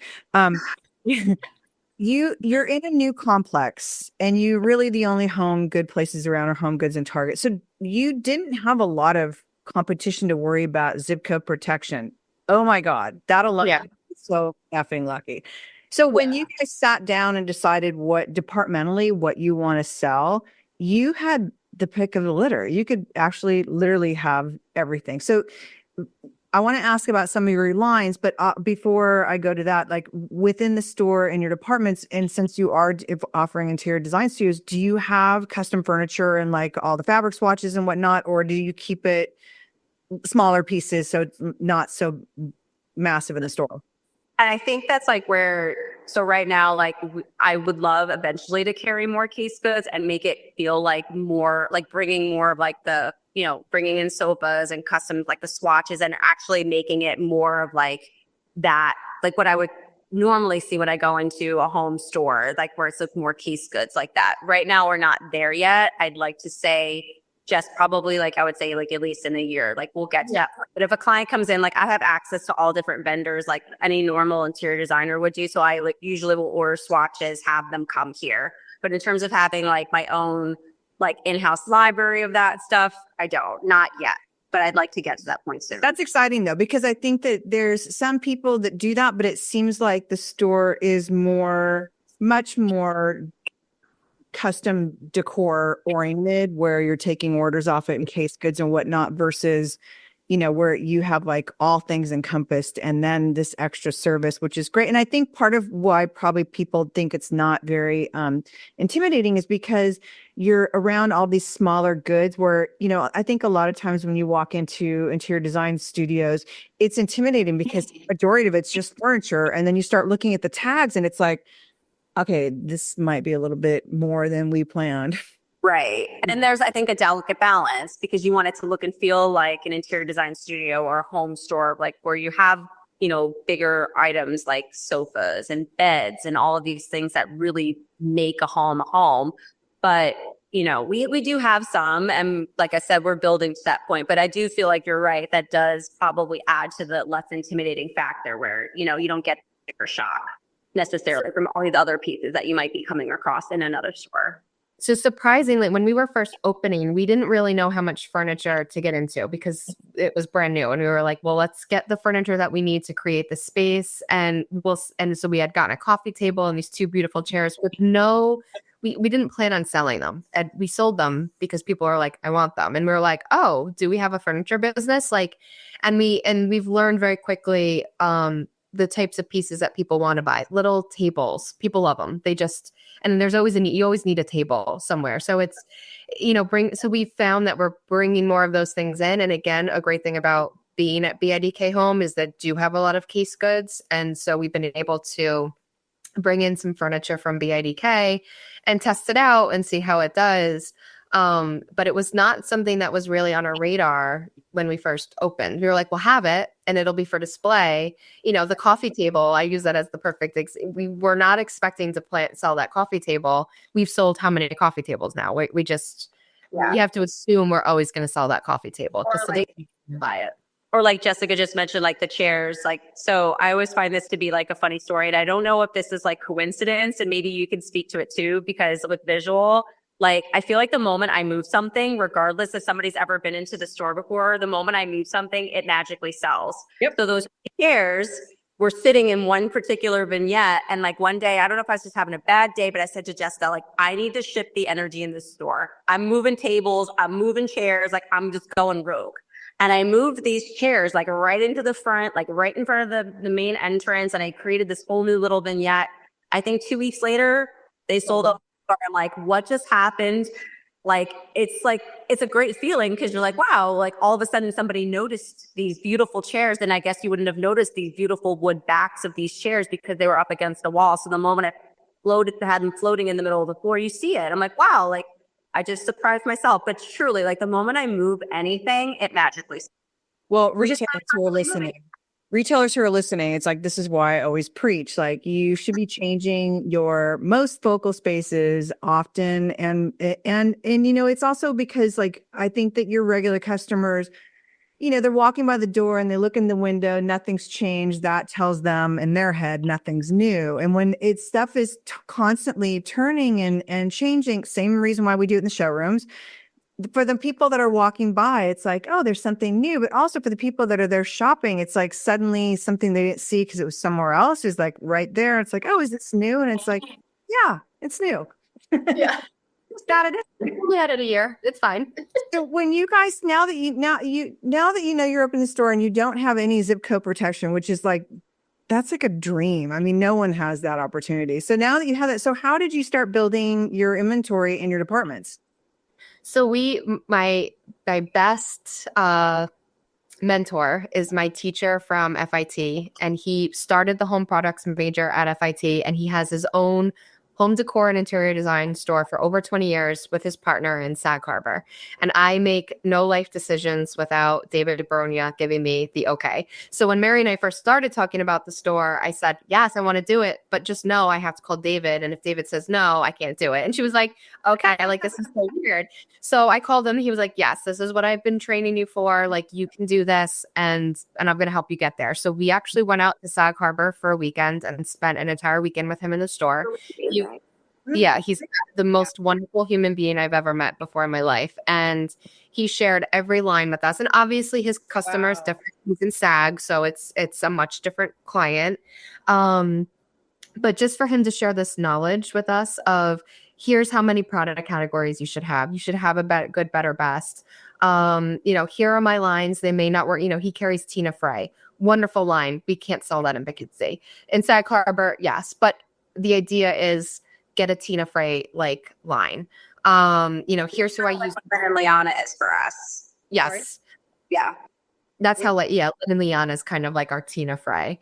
Speaker 1: You're in a new complex, and you really the only home good places around are Home Goods and Target. So you didn't have a lot of competition to worry about zip code protection. Oh my God, that'll look so effing lucky. So when you guys sat down and decided what you want to sell, you had the pick of the litter. You could actually literally have everything. So I want to ask about some of your lines, but before I go to that, like within the store and your departments, and since you are offering interior design studios, do you have custom furniture and like all the fabric swatches and whatnot, or do you keep it smaller pieces so it's not so massive in the store?
Speaker 2: And I think that's like so right now, like I would love eventually to carry more case goods and make it feel like more, like bringing more of like the, bringing in sofas and custom, like the swatches, and actually making it more of like that, like what I would normally see when I go into a home store, like where it's like more case goods like that. Right now, we're not there yet. I'd like to say just probably like, I would say like at least in a year, like we'll get to that. But if a client comes in, like I have access to all different vendors, like any normal interior designer would do. So I like usually will order swatches, have them come here. But in terms of having like my own like in-house library of that stuff, not yet, but I'd like to get to that point soon.
Speaker 1: That's exciting though, because I think that there's some people that do that, but it seems like the store is much more custom decor oriented, where you're taking orders off it in case goods and whatnot, versus, where you have like all things encompassed and then this extra service, which is great. And I think part of why probably people think it's not very intimidating is because you're around all these smaller goods where, I think a lot of times when you walk into interior design studios, it's intimidating because the majority of it's just furniture. And then you start looking at the tags and it's like, okay, this might be a little bit more than we planned.
Speaker 2: Right. And there's, I think, a delicate balance because you want it to look and feel like an interior design studio or a home store, like where you have, bigger items like sofas and beds and all of these things that really make a home a home. But, we do have some. And like I said, we're building to that point. But I do feel like you're right. That does probably add to the less intimidating factor where, you don't get sticker shock necessarily from all the other pieces that you might be coming across in another store.
Speaker 3: So surprisingly, when we were first opening, we didn't really know how much furniture to get into because it was brand new. And we were like, well, let's get the furniture that we need to create the space. And so we had gotten a coffee table and these two beautiful chairs with we didn't plan on selling them. And we sold them because people are like, I want them. And we were like, oh, do we have a furniture business? And we've learned very quickly, the types of pieces that people want to buy. Little tables, people love them. And there's always you always need a table somewhere. So it's, so we found that we're bringing more of those things in. And again, a great thing about being at BIDK Home is that do have a lot of case goods. And so we've been able to bring in some furniture from BIDK and test it out and see how it does. But it was not something that was really on our radar when we first opened. We were like, we'll have it and it'll be for display. The coffee table, I use that as the perfect we were not expecting to sell that coffee table. We've sold how many coffee tables now? We just, you have to assume we're always going to sell that coffee table.
Speaker 2: Or
Speaker 3: just so
Speaker 2: like,
Speaker 3: they can buy it.
Speaker 2: Or like Jessica just mentioned, like the chairs, so I always find this to be like a funny story. And I don't know if this is like coincidence and maybe you can speak to it too, because with visual, I feel like the moment I move something, regardless if somebody's ever been into the store before, the moment I move something, it magically sells.
Speaker 1: Yep.
Speaker 2: So those chairs were sitting in one particular vignette. And one day, I don't know if I was just having a bad day, but I said to Jessica, I need to shift the energy in this store. I'm moving tables, I'm moving chairs, I'm just going rogue. And I moved these chairs right into the front, right in front of the main entrance. And I created this whole new little vignette. I think 2 weeks later, they sold out. I'm like, what just happened? It's a great feeling because you're like, wow, all of a sudden somebody noticed these beautiful chairs. And I guess you wouldn't have noticed these beautiful wood backs of these chairs because they were up against the wall. So the moment I had them floating in the middle of the floor, you see it. I'm like, wow, I just surprised myself. But truly, the moment I move anything, it magically.
Speaker 1: Well, retailers who are listening, it's this is why I always preach, you should be changing your most focal spaces often. And it's also because I think that your regular customers, they're walking by the door and they look in the window, nothing's changed. That tells them in their head, nothing's new. And when stuff is constantly turning and changing, same reason why we do it in the showrooms. For the people that are walking by, it's oh, there's something new. But also for the people that are there shopping, it's suddenly something they didn't see because it was somewhere else is right there. It's oh, is this new? And it's yeah, it's new.
Speaker 3: Yeah.
Speaker 1: Got it.
Speaker 3: We had it a year. It's fine.
Speaker 1: So when you guys, now that you know you're opening the store and you don't have any zip code protection, which is that's a dream. I mean, no one has that opportunity. So now that you have that, so how did you start building your inventory in your departments?
Speaker 3: So my best mentor is my teacher from FIT, and he started the home products major at FIT, and he has his own home decor and interior design store for over 20 years with his partner in Sag Harbor. And I make no life decisions without David Bronya giving me the okay. So when Mary and I first started talking about the store, I said, yes, I want to do it, but just know I have to call David. And if David says no, I can't do it. And she was like, okay, this is so weird. So I called him. He was like, yes, this is what I've been training you for. You can do this and I'm going to help you get there. So we actually went out to Sag Harbor for a weekend and spent an entire weekend with him in the store. He's the most wonderful human being I've ever met before in my life. And he shared every line with us. And obviously his customer is different. He's in SAG, so it's a much different client. But just for him to share this knowledge with us of here's how many product categories you should have. You should have a good, better, best. Here are my lines. They may not work. He carries Tina Fey. Wonderful line. We can't sell that in Poughkeepsie. In Sag Harbor, yes. But the idea is get a Tina Fey like line. Here's who I use.
Speaker 2: Lynn and Liana is for us.
Speaker 3: Yes.
Speaker 2: Right? Yeah.
Speaker 3: That's how, Lynn and Liana is kind of like our Tina Fey.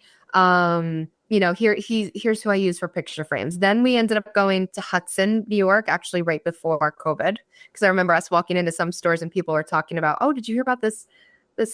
Speaker 3: Here's who I use for picture frames. Then we ended up going to Hudson, New York, actually right before COVID. Because I remember us walking into some stores and people were talking about, oh, did you hear about this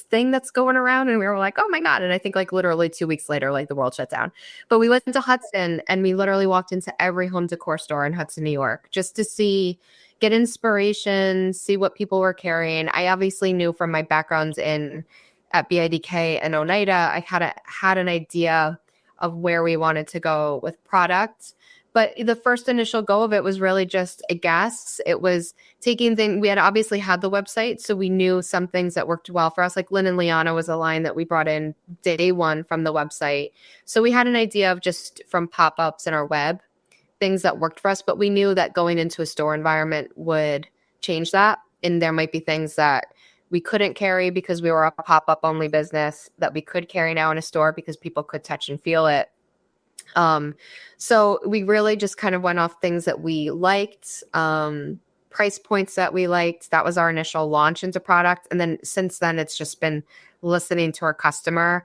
Speaker 3: thing that's going around? And we were like, oh my God. And I think like literally 2 weeks later, like the world shut down. But we went into Hudson and we literally walked into every home decor store in Hudson, New York, just to get inspiration, see what people were carrying. I obviously knew from my backgrounds at BIDK and Oneida, I had an idea of where we wanted to go with products. But the first initial go of it was really just a guess. It was taking things, we had obviously had the website, so we knew some things that worked well for us. Like Lynn and Liana was a line that we brought in day one from the website. So we had an idea of just from pop-ups in our web, things that worked for us, but we knew that going into a store environment would change that. And there might be things that we couldn't carry because we were a pop-up only business that we could carry now in a store because people could touch and feel it. So we really just kind of went off things that we liked, price points that we liked. That was our initial launch into product. And then since then, it's just been listening to our customer.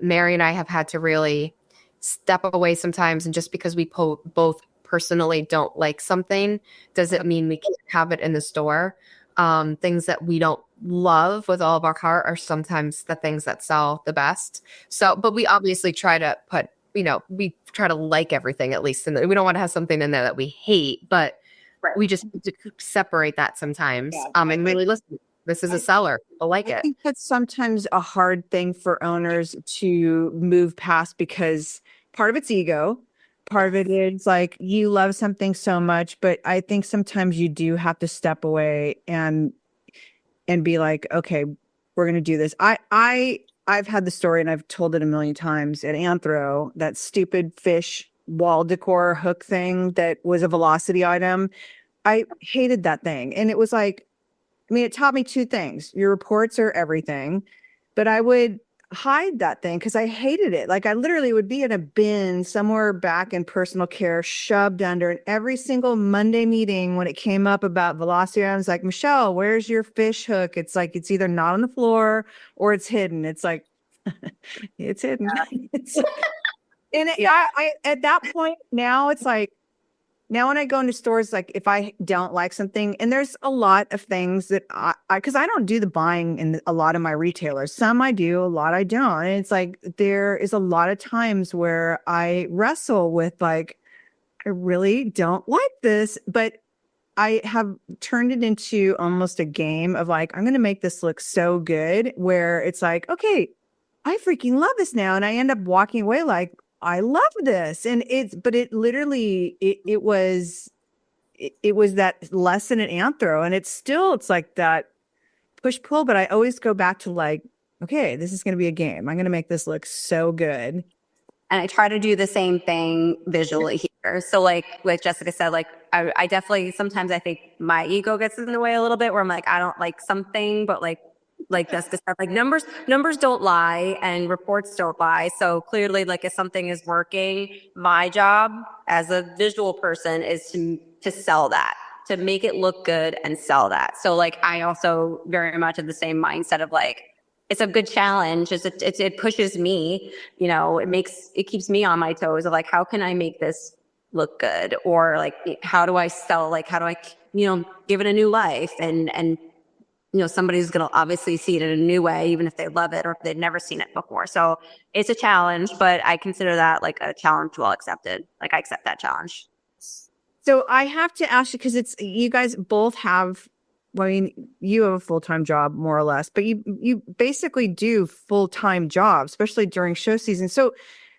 Speaker 3: Mary and I have had to really step away sometimes. And just because we both personally don't like something, doesn't mean we can't have it in the store. Things that we don't love with all of our heart are sometimes the things that sell the best. So, but we obviously try to put, we try to like everything at least. And we don't want to have something in there that we hate, but we just need to separate that sometimes. And really listen, this is a seller. People like it.
Speaker 1: I think that's sometimes a hard thing for owners to move past because part of it's ego. Part of it is like you love something so much, but I think sometimes you do have to step away and be like, okay, we're going to do this. I've had the story and I've told it a million times at Anthro, that stupid fish wall decor hook thing that was a velocity item. I hated that thing. And it was like, it taught me two things. Your reports are everything, but I would hide that thing because I hated it. Like I literally would be in a bin somewhere back in personal care, shoved under, and every single Monday meeting when it came up about velocity, I was like, Michelle, where's your fish hook? It's like, it's either not on the floor or it's hidden. It's like, it's hidden. I at that point now, it's like, now when I go into stores, like if I don't like something, and there's a lot of things that because I don't do the buying in a lot of my retailers. Some I do, a lot I don't. And it's like, there is a lot of times where I wrestle with like, I really don't like this, but I have turned it into almost a game of like, I'm going to make this look so good where it's like, okay, I freaking love this now. And I end up walking away like, I love this. And it literally, it was that lesson at Anthro. And it's like that push pull, but I always go back to like, okay, this is going to be a game. I'm going to make this look so good.
Speaker 2: And I try to do the same thing visually here. So like Jessica said, like I definitely, sometimes I think my ego gets in the way a little bit where I'm like, I don't like something, but like Jessica said, like numbers don't lie and reports don't lie. So clearly, like if something is working, my job as a visual person is to sell that, to make it look good and sell that. So like I also very much have the same mindset of like, it's a good challenge. It pushes me, it keeps me on my toes of like, how can I make this look good? Or like, how do I sell? Like, how do I, give it a new life? And somebody's going to obviously see it in a new way, even if they love it or if they've never seen it before. So it's a challenge, but I consider that like a challenge well accepted. Like I accept that challenge.
Speaker 1: So I have to ask you, because you guys both have, you have a full-time job more or less, but you basically do full-time jobs, especially during show season. So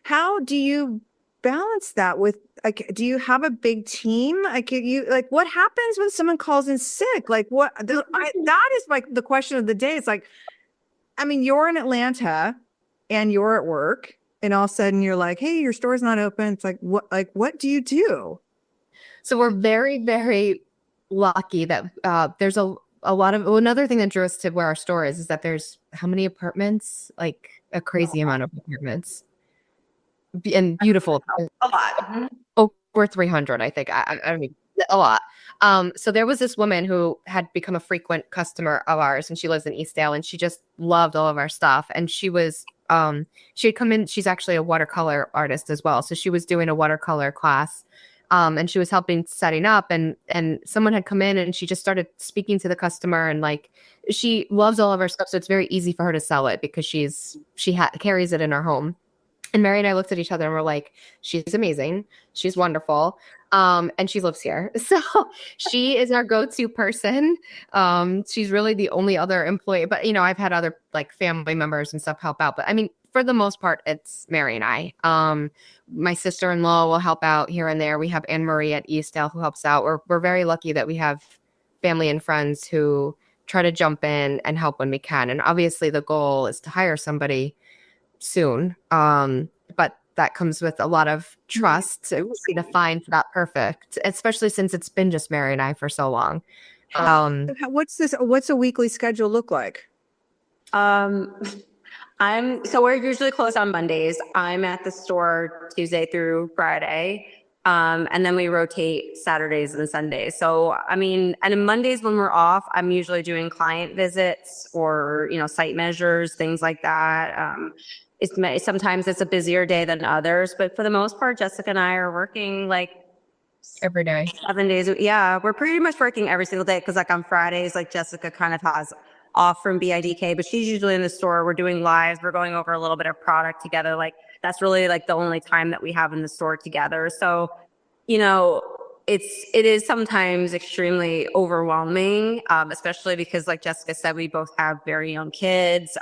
Speaker 1: how do you balance that with, like, do you have a big team? Like what happens when someone calls in sick? Like that is like the question of the day. It's like, you're in Atlanta and you're at work and all of a sudden you're like, hey, your store's not open. It's like, what do you do?
Speaker 3: So we're very, very lucky that another thing that drew us to where our store is that there's how many apartments? Like a crazy amount of apartments. And beautiful.
Speaker 2: A lot.
Speaker 3: Over 300, I think. I mean, a lot. So there was this woman who had become a frequent customer of ours, and she lives in Eastdale, and she just loved all of our stuff. And she had come in. She's actually a watercolor artist as well, so she was doing a watercolor class, and she was helping setting up. And someone had come in, and she just started speaking to the customer, and like she loves all of our stuff, so it's very easy for her to sell it because she carries it in her home. And Mary and I looked at each other and we're like, she's amazing. She's wonderful. And she lives here. So she is our go-to person. She's really the only other employee, but I've had other like family members and stuff help out. But I mean, for the most part, it's Mary and I. My sister-in-law will help out here and there. We have Anne Marie at Eastdale who helps out. We're very lucky that we have family and friends who try to jump in and help when we can. And obviously the goal is to hire somebody soon. But that comes with a lot of trust to find that perfect, especially since it's been just Mary and I for so long.
Speaker 1: What's a weekly schedule look like?
Speaker 2: So we're usually closed on Mondays. I'm at the store Tuesday through Friday. And then we rotate Saturdays and Sundays. So, I mean, and on Mondays when we're off, I'm usually doing client visits or, site measures, things like that. Sometimes it's a busier day than others, but for the most part, Jessica and I are working like
Speaker 3: every day,
Speaker 2: 7 days. Yeah, we're pretty much working every single day because like on Fridays, like Jessica kind of has off from BIDK, but she's usually in the store. We're doing lives. We're going over a little bit of product together. Like that's really like the only time that we have in the store together. So, it is sometimes extremely overwhelming, especially because like Jessica said, we both have very young kids.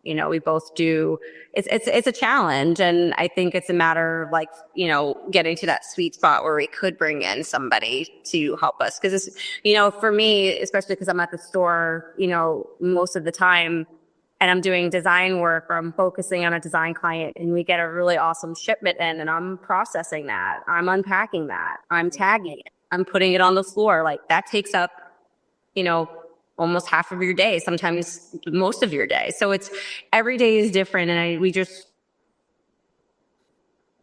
Speaker 2: We both do, it's a challenge. And I think it's a matter of like, getting to that sweet spot where we could bring in somebody to help us. Cause it's, for me, especially because I'm at the store, most of the time, and I'm doing design work or I'm focusing on a design client and we get a really awesome shipment in and I'm processing that. I'm unpacking that. I'm tagging it. I'm putting it on the floor. Like that takes up, almost half of your day, sometimes most of your day. So it's every day is different. And we just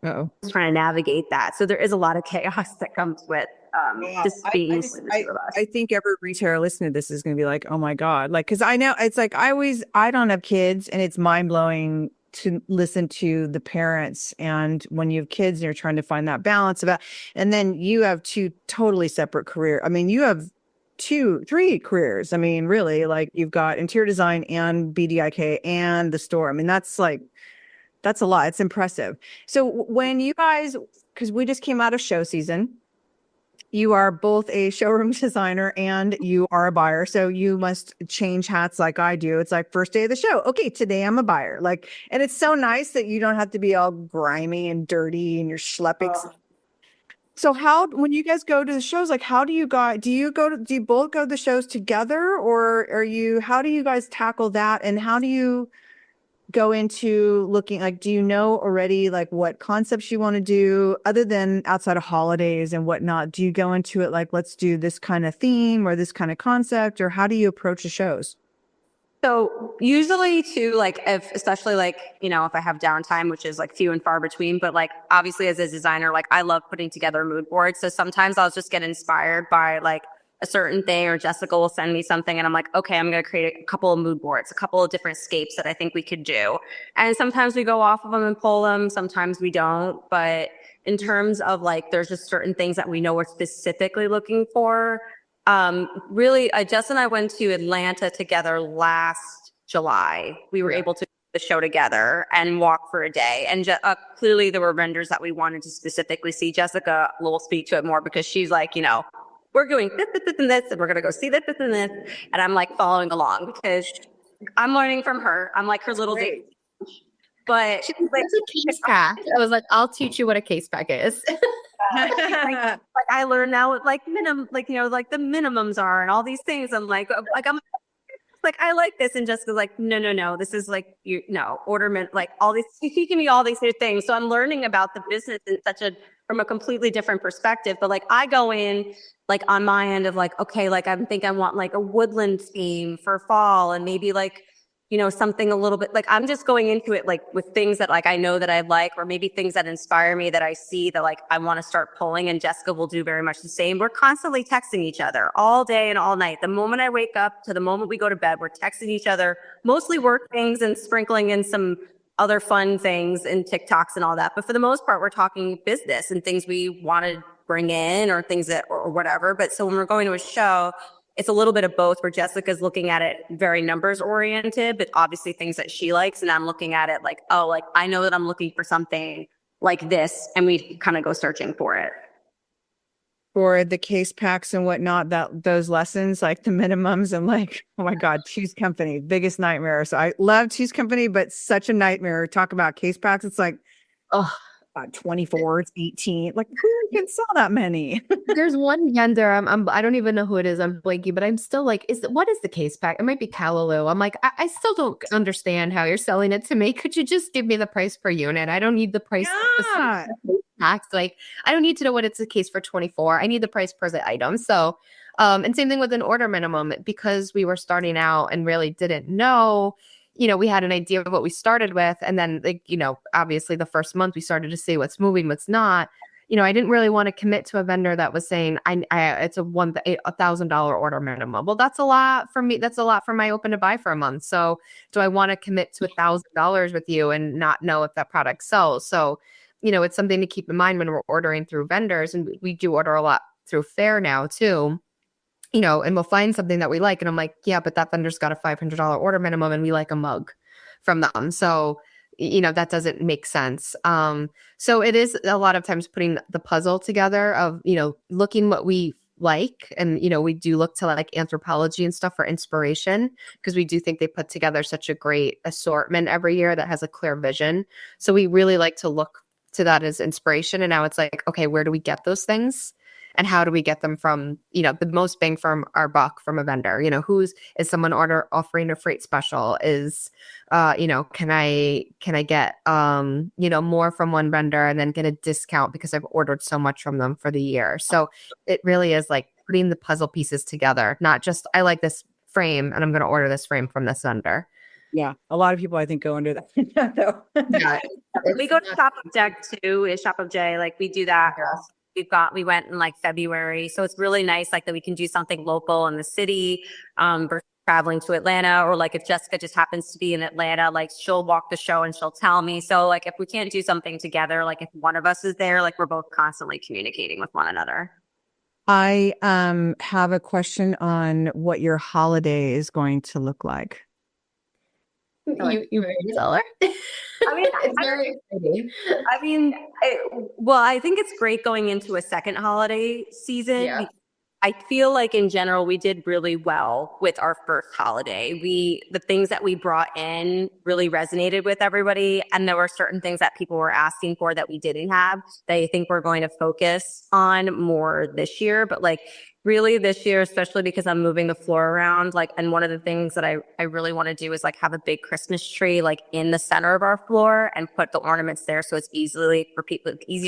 Speaker 2: trying to navigate that. So there is a lot of chaos that comes with just being the two of us.
Speaker 1: I think every retailer listening to this is going to be like, oh my God. Like, cause I know it's like, I don't have kids and it's mind blowing to listen to the parents. And when you have kids and you're trying to find that balance and then you have two totally separate careers. I mean, you have 3 careers. I mean, really, like you've got interior design and BDIK and the store. I mean, that's a lot. It's impressive. So when you guys, cause we just came out of show season, you are both a showroom designer and you are a buyer. So you must change hats like I do. It's like first day of the show. Okay, today I'm a buyer. Like, and it's so nice that you don't have to be all grimy and dirty and you're schlepping. So when you guys go to the shows, like how do you both go to the shows together or how do you guys tackle that? And how do you go into looking like, do you know already like what concepts you want to do other than outside of holidays and whatnot? Do you go into it like, let's do this kind of theme or this kind of concept, or how do you approach the shows?
Speaker 2: So usually too, like especially like, if I have downtime, which is like few and far between, but like obviously as a designer, like I love putting together mood boards. So sometimes I'll just get inspired by like a certain thing, or Jessica will send me something and I'm like, okay, I'm going to create a couple of mood boards, a couple of different scapes that I think we could do. And sometimes we go off of them and pull them. Sometimes we don't. But in terms of like, there's just certain things that we know we're specifically looking for. Really, Jess and I went to Atlanta together last July. We were able to do the show together and walk for a day. And clearly there were vendors that we wanted to specifically see. Jessica will speak to it more because she's like, we're doing this, and this, and we're going to go see this, and this. And I'm like following along because I'm learning from her. I'm like her little baby. But
Speaker 3: she's like, a case pack. I was like, I'll teach you what a case pack is.
Speaker 2: like I learned now what like like the minimums are and all these things. I'm like I like this, and Jessica's like, no, this is like ornament, like all these. She's teaching me all these new things, so I'm learning about the business in such a from a completely different perspective. But like I go in like on my end of like, okay, like I think I want like a woodland theme for fall and maybe like, you know, something a little bit like I'm just going into it like with things that like I know that I like, or maybe things that inspire me that I see that like I want to start pulling, and Jessica will do very much the same. We're constantly texting each other all day and all night. The moment I wake up to the moment we go to bed, we're texting each other, mostly work things and sprinkling in some other fun things and TikToks and all that. But for the most part, we're talking business and things we want to bring in or things that or whatever. But so when we're going to a show, it's a little bit of both, where Jessica's looking at it very numbers oriented, but obviously things that she likes. And I'm looking at it like, oh, like I know that I'm looking for something like this. And we kind of go searching for it.
Speaker 1: For the case packs and whatnot, that those lessons, like the minimums, and like, oh my God, Choose Company, biggest nightmare. So I love Choose Company, but such a nightmare. Talk about case packs. It's like, oh, 24, it's 18. Like, who can sell that many?
Speaker 3: There's one vendor. I don't even know who it is. I'm blanky, but I'm still like, what is the case pack? It might be Callaloo. I'm like, I still don't understand how you're selling it to me. Could you just give me the price per unit? I don't need the price.
Speaker 1: Yeah.
Speaker 3: Packs. Like, I don't need to know what it's a case for 24. I need the price per item. So, and same thing with an order minimum, because we were starting out and really didn't know. You know, we had an idea of what we started with. And then, like, you know, obviously the first month we started to see what's moving, what's not. You know, I didn't really want to commit to a vendor that was saying, it's a $1,000 order minimum. Well, that's a lot for me. That's a lot for my open to buy for a month. So do I want to commit to $1,000 with you and not know if that product sells? So, you know, it's something to keep in mind when we're ordering through vendors. And we do order a lot through Fair now too. You know, and we'll find something that we like. And I'm like, yeah, but that vendor's got a $500 order minimum and we like a mug from them. So, you know, that doesn't make sense. So it is a lot of times putting the puzzle together of, you know, looking what we like. And, you know, we do look to like Anthropologie and stuff for inspiration, because we do think they put together such a great assortment every year that has a clear vision. So we really like to look to that as inspiration. And now it's like, okay, where do we get those things? And how do we get them from, you know, the most bang from our buck from a vendor? You know, is someone offering a freight special? Is, you know, can I get, you know, more from one vendor and then get a discount because I've ordered so much from them for the year? So it really is like putting the puzzle pieces together, not just, I like this frame and I'm going to order this frame from this vendor.
Speaker 1: Yeah. A lot of people, I think, go under that. Though.
Speaker 2: Yeah. We go to Shop of Deck too, is Shop of J. Like we do that. We went in like February. So it's really nice like that we can do something local in the city versus traveling to Atlanta, or like if Jessica just happens to be in Atlanta, like she'll walk the show and she'll tell me. So like if we can't do something together, like if one of us is there, like we're both constantly communicating with one another.
Speaker 1: I have a question on what your holiday is going to look like.
Speaker 3: You ready to tell her?
Speaker 2: I mean,
Speaker 3: it's very exciting.
Speaker 2: I mean, I think it's great going into a second holiday season.
Speaker 3: Yeah.
Speaker 2: I feel like in general, we did really well with our first holiday. The things that we brought in really resonated with everybody. And there were certain things that people were asking for that we didn't have that I think we're going to focus on more this year. But like really this year, especially because I'm moving the floor around, like, and one of the things that I really want to do is like have a big Christmas tree, like in the center of our floor and put the ornaments there. So it's easier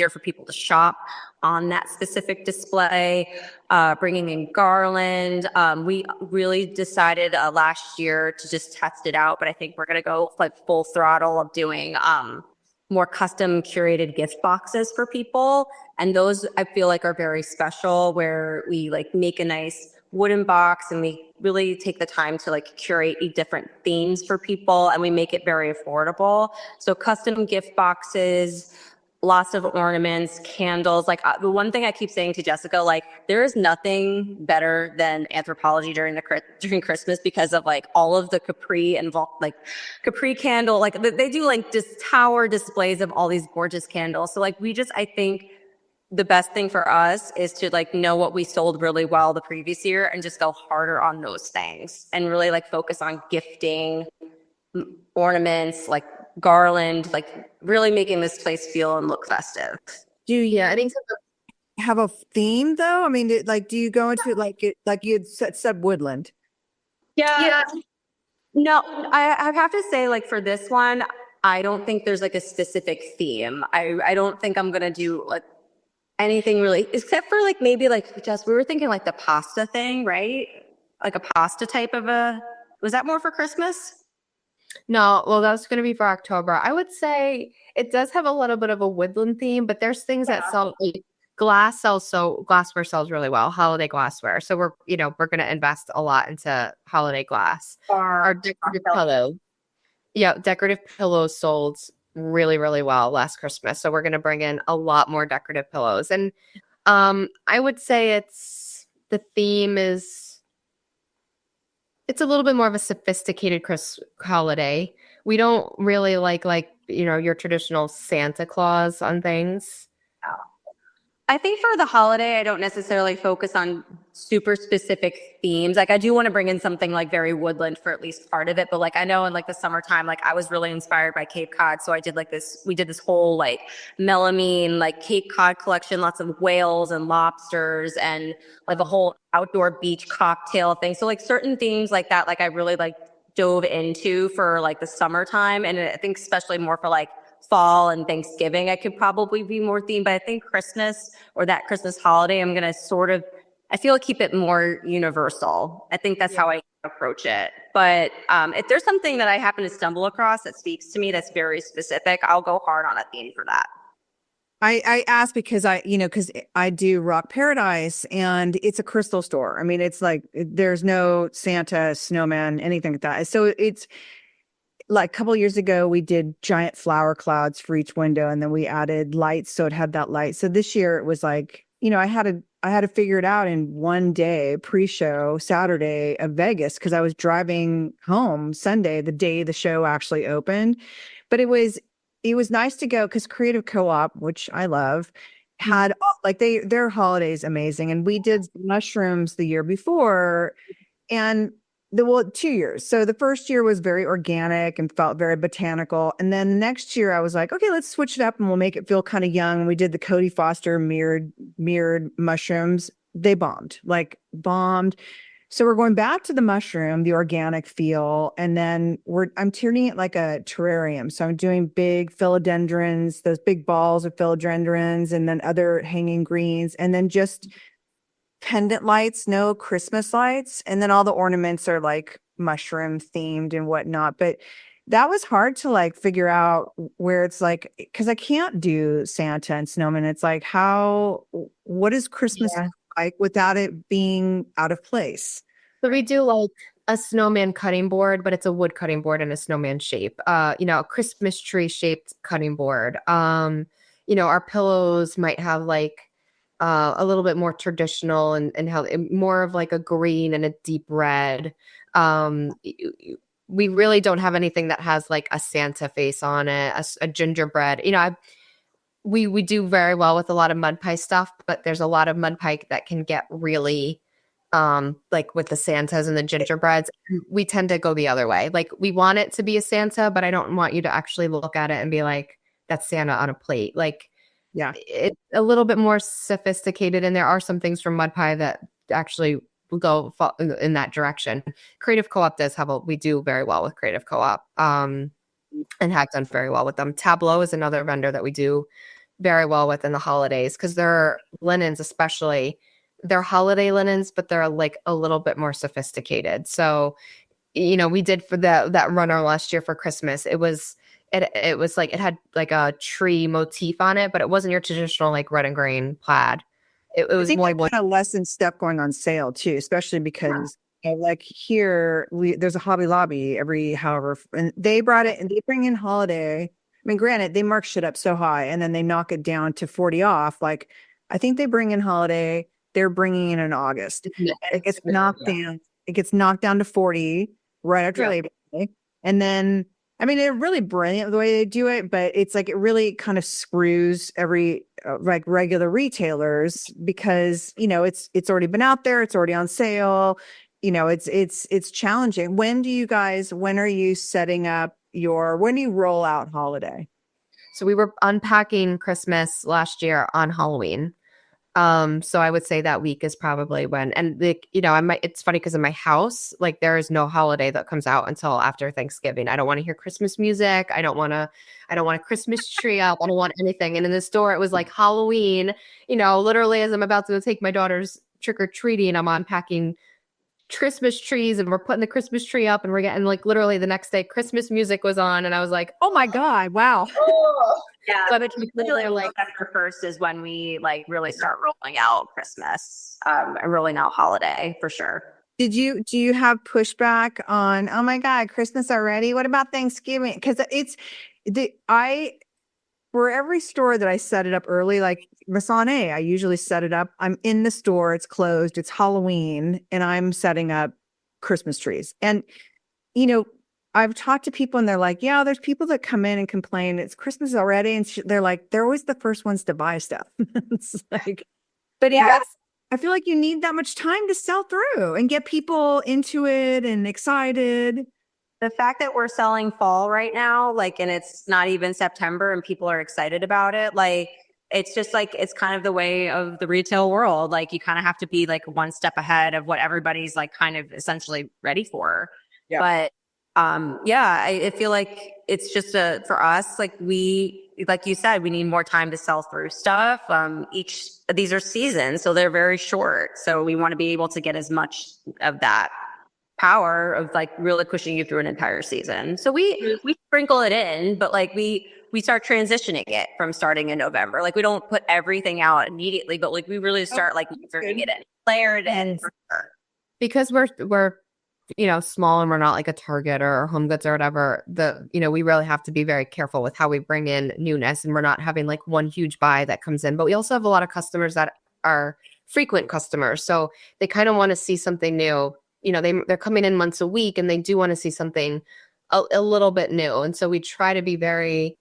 Speaker 2: for people to shop on that specific display, bringing in garland. We really decided last year to just test it out, but I think we're going to go like full throttle of doing, more custom curated gift boxes for people. And those I feel like are very special, where we like make a nice wooden box and we really take the time to like curate different themes for people, and we make it very affordable. So custom gift boxes, lots of ornaments, candles. Like the one thing I keep saying to Jessica, like there is nothing better than Anthropologie during Christmas, because of like all of the Capri candle. Like they do like just tower displays of all these gorgeous candles. So like I think the best thing for us is to like know what we sold really well the previous year and just go harder on those things and really like focus on gifting, ornaments, like garland, like really making this place feel and look festive.
Speaker 3: I think
Speaker 1: Have a theme though? I mean, do you go into like you had said woodland?
Speaker 2: Yeah. No, I have to say, like for this one, I don't think there's like a specific theme. I don't think I'm gonna do like anything really, except for like maybe like just we were thinking like the pasta thing, right? Like a pasta type of a. Was that more for Christmas?
Speaker 3: No, well, that's going to be for October. I would say it does have a little bit of a woodland theme, but there's things that sell like glassware sells really well, holiday glassware. So we're going to invest a lot into holiday glass. Our decorative pillow. Yeah, decorative pillows sold really, really well last Christmas. So we're going to bring in a lot more decorative pillows. And I would say the theme is it's a little bit more of a sophisticated holiday. We don't really like your traditional Santa Claus on things.
Speaker 2: I think for the holiday, I don't necessarily focus on super specific themes. Like I do want to bring in something like very woodland for at least part of it. But like I know in like the summertime, like I was really inspired by Cape Cod. So we did this whole like melamine, like Cape Cod collection, lots of whales and lobsters and like a whole outdoor beach cocktail thing. So like certain themes like that, like I really like dove into for like the summertime. And I think especially more for like fall and Thanksgiving, I could probably be more themed, but I think Christmas or that Christmas holiday, I'm going to I feel like keep it more universal. I think that's how I approach it. But if there's something that I happen to stumble across that speaks to me that's very specific, I'll go hard on a theme for that.
Speaker 1: I asked because because I do Rock Paradise and it's a crystal store. I mean, it's like there's no Santa, snowman, anything like that. So it's like a couple of years ago, we did giant flower clouds for each window, and then we added lights, so it had that light. So this year it was like, I had to figure it out in one day, pre-show Saturday of Vegas, because I was driving home Sunday, the day the show actually opened. But it was nice to go because Creative Co-op, which I love, had like their holidays amazing, and we did mushrooms the year before, and 2 years. So the first year was very organic and felt very botanical. And then the next year I was like, okay, let's switch it up and we'll make it feel kind of young. We did the Cody Foster mirrored mushrooms. They bombed. So we're going back to the mushroom, the organic feel. And then I'm turning it like a terrarium. So I'm doing big philodendrons, those big balls of philodendrons, and then other hanging greens, and then just pendant lights, no Christmas lights. And then all the ornaments are like mushroom themed and whatnot. But that was hard to like figure out where it's like, because I can't do Santa and snowman. It's like, what is Christmas like without it being out of place?
Speaker 3: So we do like a snowman cutting board, but it's a wood cutting board in a snowman shape. A Christmas tree shaped cutting board. Our pillows might have like a little bit more traditional and how more of like a green and a deep red. We really don't have anything that has like a Santa face on it, a gingerbread. We do very well with a lot of mud pie stuff, but there's a lot of mud pie that can get really like with the Santas and the gingerbreads. We tend to go the other way. Like we want it to be a Santa, but I don't want you to actually look at it and be like, that's Santa on a plate. Like, yeah, it's a little bit more sophisticated, and there are some things from mud pie that actually will go in that direction. Creative Co-op we do very well with Creative Co-op, and have done very well with them. Tableau is another vendor that we do very well with in the holidays, because their linens, especially, they're holiday linens, but they're like a little bit more sophisticated. So, we did for that runner last year for Christmas. It was like it had like a tree motif on it, but it wasn't your traditional like red and green plaid. It was more
Speaker 1: kind of lesson stuff going on sale too, especially because like here there's a Hobby Lobby and they brought it and they bring in holiday. I mean, granted, they mark shit up so high and then they knock it down to 40 off. Like I think they bring in holiday, they're bringing in August. It gets knocked down. It gets knocked down to 40 right after Labor Day, and then. I mean, they're really brilliant the way they do it, but it's like it really kind of screws every like regular retailers because it's already been out there, it's already on sale. It's challenging. When are you setting up when do you roll out holiday?
Speaker 3: So we were unpacking Christmas last year on Halloween. So I would say that week is probably when, and it's funny because in my house, like there is no holiday that comes out until after Thanksgiving. I don't want to hear Christmas music. I don't want a Christmas tree up. I don't want anything. And in the store, it was like Halloween, literally as I'm about to take my daughter's trick or treating, I'm unpacking Christmas trees and we're putting the Christmas tree up and we're getting like literally the next day Christmas music was on and I was like,
Speaker 1: Oh my God. Wow.
Speaker 2: Yeah,
Speaker 3: but
Speaker 2: but literally like November 1st is when we like really start rolling out Christmas, and rolling out holiday for sure.
Speaker 1: Do you have pushback on, oh my God, Christmas already? What about Thanksgiving? Because for every store that I set it up early, like Masane, I usually set it up. I'm in the store, it's closed, it's Halloween, and I'm setting up Christmas trees. And, I've talked to people and they're like, yeah, there's people that come in and complain it's Christmas already. And they're like, they're always the first ones to buy stuff. It's like, but yeah, I feel like you need that much time to sell through and get people into it and excited.
Speaker 2: The fact that we're selling fall right now, like, and it's not even September and people are excited about it, like, it's just like, it's kind of the way of the retail world. Like, you kind of have to be like one step ahead of what everybody's like kind of essentially ready for. Yeah. But I feel like it's just for us, like you said, we need more time to sell through stuff. These are seasons, so they're very short. So we want to be able to get as much of that power of like really pushing you through an entire season. So we sprinkle it in, but like we start transitioning it from starting in November. Like we don't put everything out immediately, but like we really start like bringing it in, layered in.
Speaker 3: Because we're small and we're not like a Target or Home Goods or whatever, we really have to be very careful with how we bring in newness and we're not having like one huge buy that comes in. But we also have a lot of customers that are frequent customers. So they kind of want to see something new. They're coming in once a week and they do want to see something a little bit new. And so we try to be very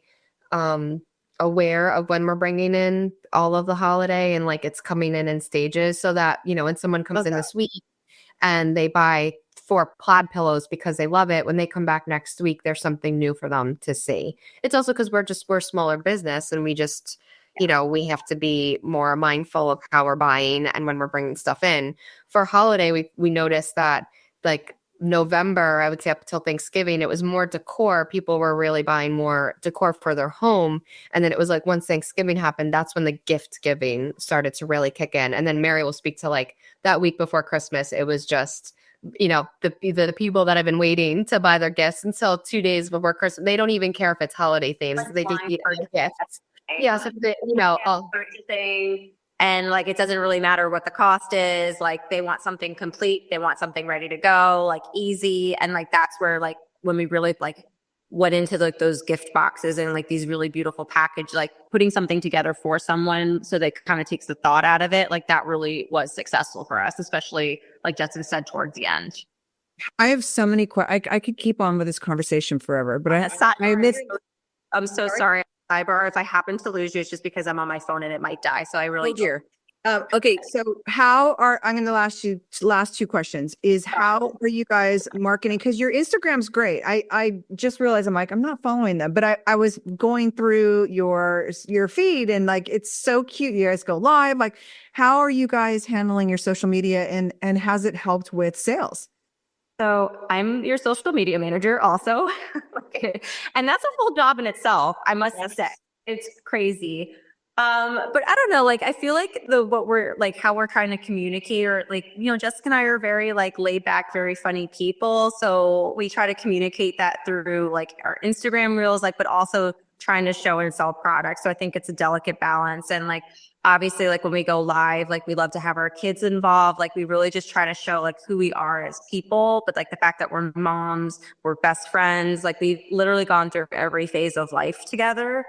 Speaker 3: aware of when we're bringing in all of the holiday and like it's coming in stages so that, when someone comes in this week and they buy 4 plaid pillows because they love it, when they come back next week, there's something new for them to see. It's also because we're smaller business and we just, we have to be more mindful of how we're buying and when we're bringing stuff in. For holiday, we noticed that like November, I would say up till Thanksgiving, it was more decor. People were really buying more decor for their home. And then it was like once Thanksgiving happened, that's when the gift giving started to really kick in. And then Mary will speak to like that week before Christmas. It was just, the people that have been waiting to buy their gifts until 2 days before Christmas. They don't even care if it's holiday themes. They just need our gifts. Yeah. So,
Speaker 2: and like, it doesn't really matter what the cost is. Like they want something complete. They want something ready to go, like easy. And like, that's where like, when we really like went into like those gift boxes and like these really beautiful package, like putting something together for someone so that kind of takes the thought out of it. Like that really was successful for us, especially like Jessica said towards the end.
Speaker 1: I have so many questions. I could keep on with this conversation forever, but
Speaker 2: I'm so sorry. Cyber, if I happen to lose you, it's just because I'm on my phone and it might die. So I really do.
Speaker 1: Okay, so I'm going to last 2 questions is how are you guys marketing? Because your Instagram's great. I just realized I'm not following them, but I was going through your feed and like it's so cute. You guys go live. Like, how are you guys handling your social media and has it helped with sales?
Speaker 2: So I'm your social media manager also. And that's a whole job in itself, I must say. It's crazy. But I don't know, like, I feel like how we're trying to communicate or like, Jessica and I are very like laid back, very funny people. So we try to communicate that through like our Instagram reels, like, but also trying to show and sell products. So I think it's a delicate balance. And like, obviously, like when we go live, like we love to have our kids involved. Like we really just try to show like who we are as people, but like the fact that we're moms, we're best friends, like we've literally gone through every phase of life together.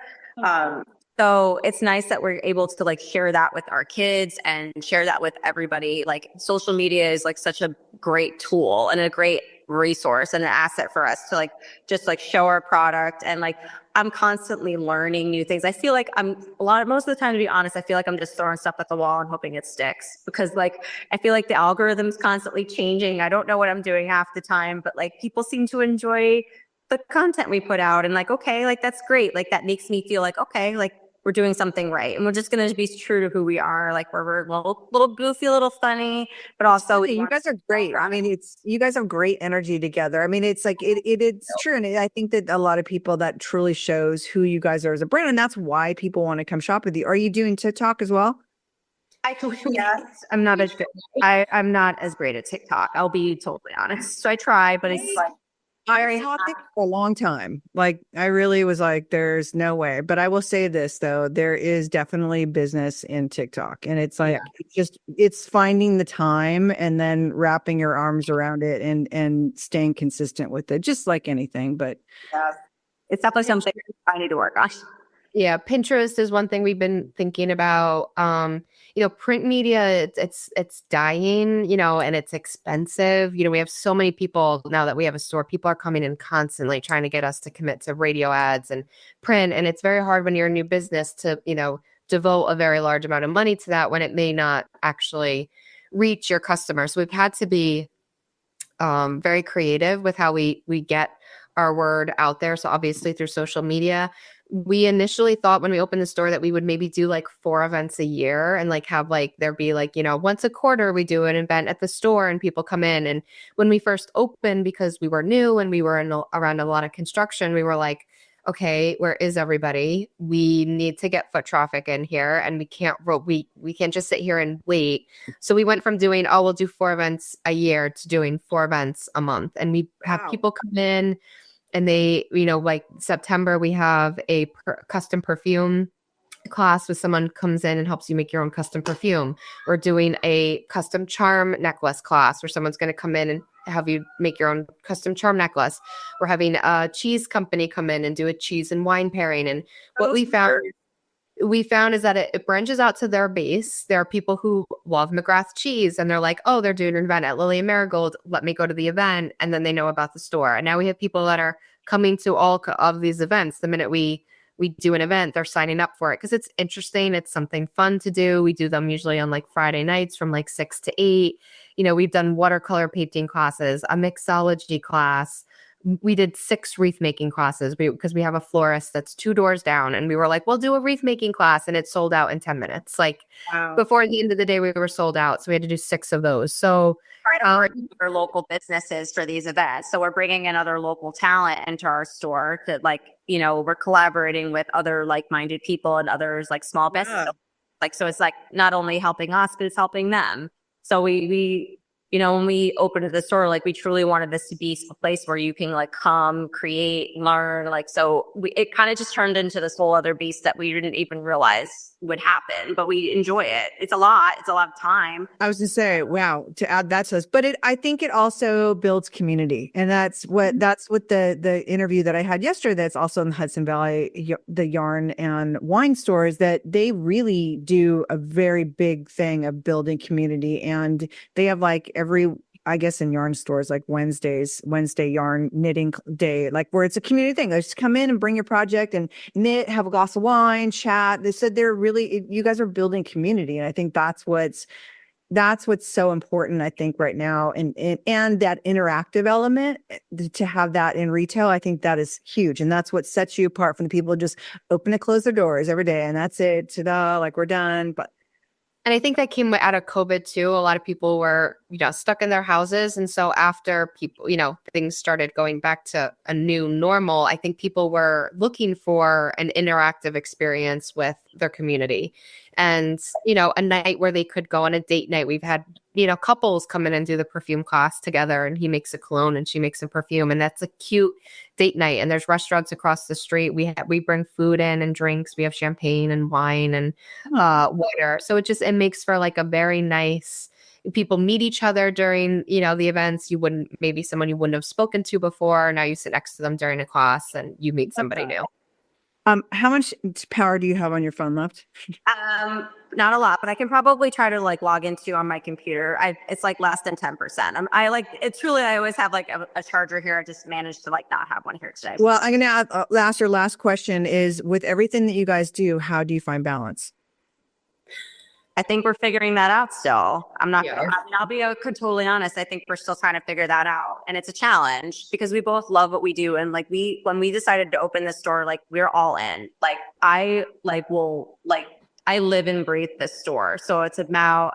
Speaker 2: So it's nice that we're able to like share that with our kids and share that with everybody. Like social media is like such a great tool and a great resource and an asset for us to like just like show our product. And like I'm constantly learning new things. I feel like most of the time, to be honest, I feel like I'm just throwing stuff at the wall and hoping it sticks because like I feel like the algorithm's constantly changing. I don't know what I'm doing half the time, but like people seem to enjoy the content we put out and like, okay, like that's great. Like that makes me feel like, okay, like we're doing something right. And we're just going to be true to who we are. Like we're a little goofy, a little funny, but also
Speaker 1: You guys are great. I mean, you guys have great energy together. I mean, it's like it's true. And I think that a lot of people, that truly shows who you guys are as a brand. And that's why people want to come shop with you. Are you doing TikTok as well?
Speaker 2: Yes, I'm not as good. I'm not as great at TikTok. I'll be totally honest. So I try, but it's like
Speaker 1: I thought it for a long time. Like I really was like, there's no way. But I will say this though, there is definitely business in TikTok. And it's like it's finding the time and then wrapping your arms around it and staying consistent with it, just like anything. But
Speaker 2: it's definitely something I need to work on.
Speaker 3: Yeah, Pinterest is one thing we've been thinking about. Print media, it's dying, and it's expensive. We have so many people now that we have a store. People are coming in constantly trying to get us to commit to radio ads and print. And it's very hard when you're a new business to, devote a very large amount of money to that when it may not actually reach your customers. So we've had to be very creative with how we get our word out there. So obviously through social media. We initially thought when we opened the store that we would maybe do like 4 events a year and like have like there'd be like, once a quarter we do an event at the store and people come in. And when we first opened, because we were new and we were around a lot of construction, we were like, okay, where is everybody? We need to get foot traffic in here and we can't just sit here and wait. So we went from doing, we'll do 4 events a year to doing 4 events a month. And we have people come in. And they, like September, we have a custom perfume class with someone comes in and helps you make your own custom perfume. We're doing a custom charm necklace class where someone's going to come in and have you make your own custom charm necklace. We're having a cheese company come in and do a cheese and wine pairing. And what we found is that it branches out to their base. There are people who love McGrath cheese and they're like, they're doing an event at Lily Marigold. Let me go to the event. And then they know about the store. And now we have people that are coming to all of these events. The minute we do an event, they're signing up for it because it's interesting. It's something fun to do. We do them usually on like Friday nights from like 6 to 8. We've done watercolor painting classes, a mixology class. We did 6 wreath making classes because we have a florist that's 2 doors down, and we were like, we'll do a wreath making class, and it sold out in 10 minutes. Like before the end of the day, we were sold out. So we had to do 6 of those. So
Speaker 2: our local businesses for these events. So we're bringing in other local talent into our store to we're collaborating with other like-minded people and others like small businesses. So it's like not only helping us, but it's helping them. So we when we opened the store, like we truly wanted this to be a place where you can like come, create, learn. It kind of just turned into this whole other beast that we didn't even realize would happen, but we enjoy it. It's a lot of time.
Speaker 1: I was gonna say, wow, to add that to us, but I think it also builds community, and that's what the interview that I had yesterday. That's also in the Hudson Valley, the yarn and wine stores, that they really do a very big thing of building community, and they have like I guess in yarn stores, like Wednesday yarn knitting day, like where it's a community thing. They just come in and bring your project and knit, have a glass of wine, chat. They said you guys are building community. And I think that's what's so important, I think, right now. And that interactive element, to have that in retail, I think that is huge. And that's what sets you apart from the people who just open and close their doors every day. And that's it. Ta-da, like we're done.
Speaker 3: And I think that came out of COVID too. A lot of people were, stuck in their houses. And so after people, things started going back to a new normal, I think people were looking for an interactive experience with their community. And, a night where they could go on a date night. We've had, couples come in and do the perfume class together, and he makes a cologne and she makes a perfume. And that's a cute date night. And there's restaurants across the street. We bring food in and drinks. We have champagne and wine and water. So it makes for like a very nice, people meet each other during, the events. Someone you wouldn't have spoken to before. Now you sit next to them during a class and you meet somebody new.
Speaker 1: How much power do you have on your phone left?
Speaker 2: Not a lot, but I can probably try to like log into on my computer. It's like less than 10%. I always have like a charger here. I just managed to like not have one here today.
Speaker 1: Well, I'm going to ask your last question is, with everything that you guys do, how do you find balance?
Speaker 2: I think we're figuring that out still. I'm not,
Speaker 3: Yeah.
Speaker 2: I mean, I'll be totally honest. I think we're still trying to figure that out. And it's a challenge because we both love what we do. And like when we decided to open this store, like we're all in. Like I live and breathe this store. So it's about,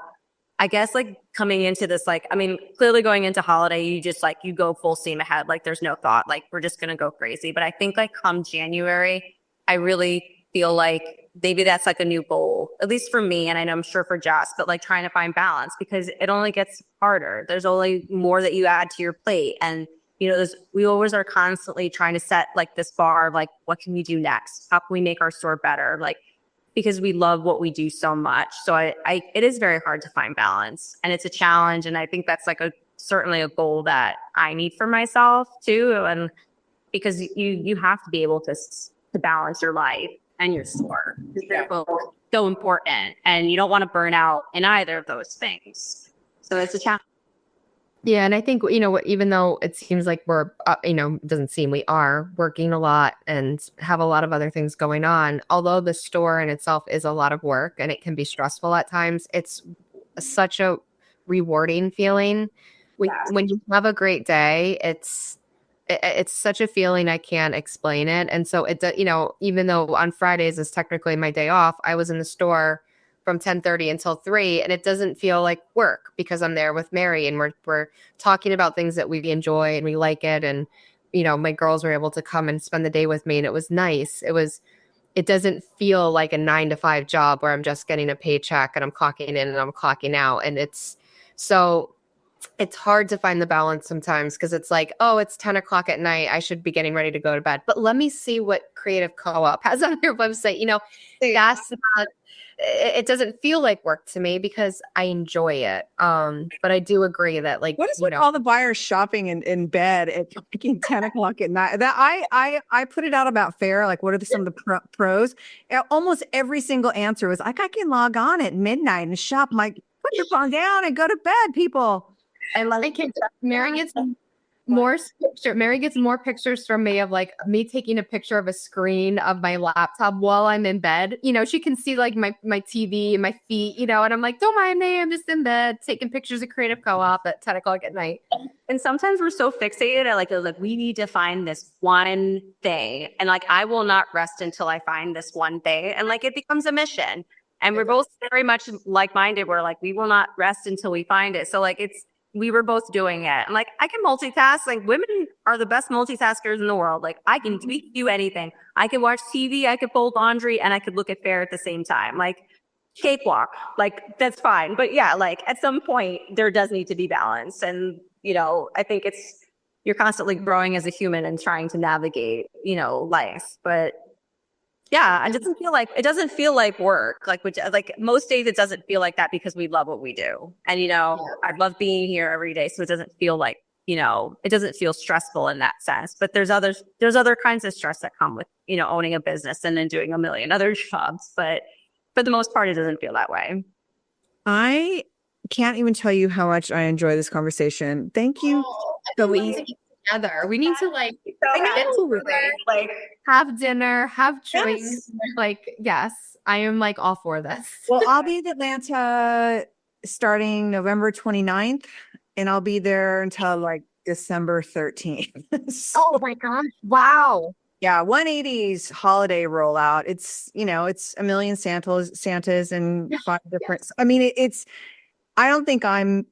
Speaker 2: I guess, like coming into this, like, I mean, clearly going into holiday, you just like, you go full steam ahead. Like there's no thought, like we're just going to go crazy. But I think like come January, I really feel like maybe that's like a new goal, at least for me. And I know I'm sure for Joss, but like trying to find balance because it only gets harder. There's only more that you add to your plate. And, you know, we always are constantly trying to set like this bar of like, what can we do next? How can we make our store better? Like, because we love what we do so much. So it is very hard to find balance and it's a challenge. And I think that's like certainly a goal that I need for myself too. And because you have to be able to balance your life and your store. They're both so important and you don't want to burn out in either of those things. So it's a challenge.
Speaker 3: Yeah. And I think, you know, even though it seems like we're, you know, doesn't seem we are working a lot and have a lot of other things going on, although the store in itself is a lot of work and it can be stressful at times, it's such a rewarding feeling. When you have a great day, it's such a feeling I can't explain it. And so you know, even though on Fridays is technically my day off, I was in the store from 10:30 until 3 and it doesn't feel like work because I'm there with Mary and we're talking about things that we enjoy and we like it. And, you know, my girls were able to come and spend the day with me and it was nice. It doesn't feel like a 9-to-5 job where I'm just getting a paycheck and I'm clocking in and I'm clocking out. And it's hard to find the balance sometimes because it's like, oh, it's 10 o'clock at night. I should be getting ready to go to bed. But let me see what Creative Co-op has on their website. You know, it doesn't feel like work to me because I enjoy it. But I do agree that like,
Speaker 1: What is with all the buyers shopping in bed at fucking 10 o'clock at night? That I put it out about fair. Like, what are some of the pros? Almost every single answer was like, I can log on at midnight and shop. I'm like, put your phone down and go to bed, people.
Speaker 3: Mary gets more pictures from me of like me taking a picture of a screen of my laptop while I'm in bed. You know, she can see like my TV and my feet, you know, and I'm like, don't mind me. I'm just in bed taking pictures of Creative Co-op at 10 o'clock at night.
Speaker 2: And sometimes we're so fixated at like we need to find this one thing. And like, I will not rest until I find this one thing. And like, it becomes a mission. And we're both very much like-minded. We're like, we will not rest until we find it. So like, we were both doing it. And like, I can multitask. Like women are the best multitaskers in the world. Like I can do anything. I can watch TV, I could fold laundry, and I could look at fair at the same time. Like cakewalk, like that's fine. But yeah, like at some point there does need to be balance. And, you know, I think you're constantly growing as a human and trying to navigate, you know, life. But yeah, it doesn't feel like work. Like most days it doesn't feel like that because we love what we do. And, you know, I love being here every day. So it doesn't feel like, you know, it doesn't feel stressful in that sense. But there's other kinds of stress that come with, you know, owning a business and then doing a million other jobs. But for the most part, it doesn't feel that way.
Speaker 1: I can't even tell you how much I enjoy this conversation. Thank you.
Speaker 3: So easy together. We need to like have dinner, have drinks. Yes. Like, yes, I am like all for this.
Speaker 1: Well, I'll be in Atlanta starting November 29th, and I'll be there until like December 13th.
Speaker 3: Oh my gosh. Wow.
Speaker 1: Yeah, 180's holiday rollout. It's, you know, it's a million Santas and 5 different. I mean, I don't think I'm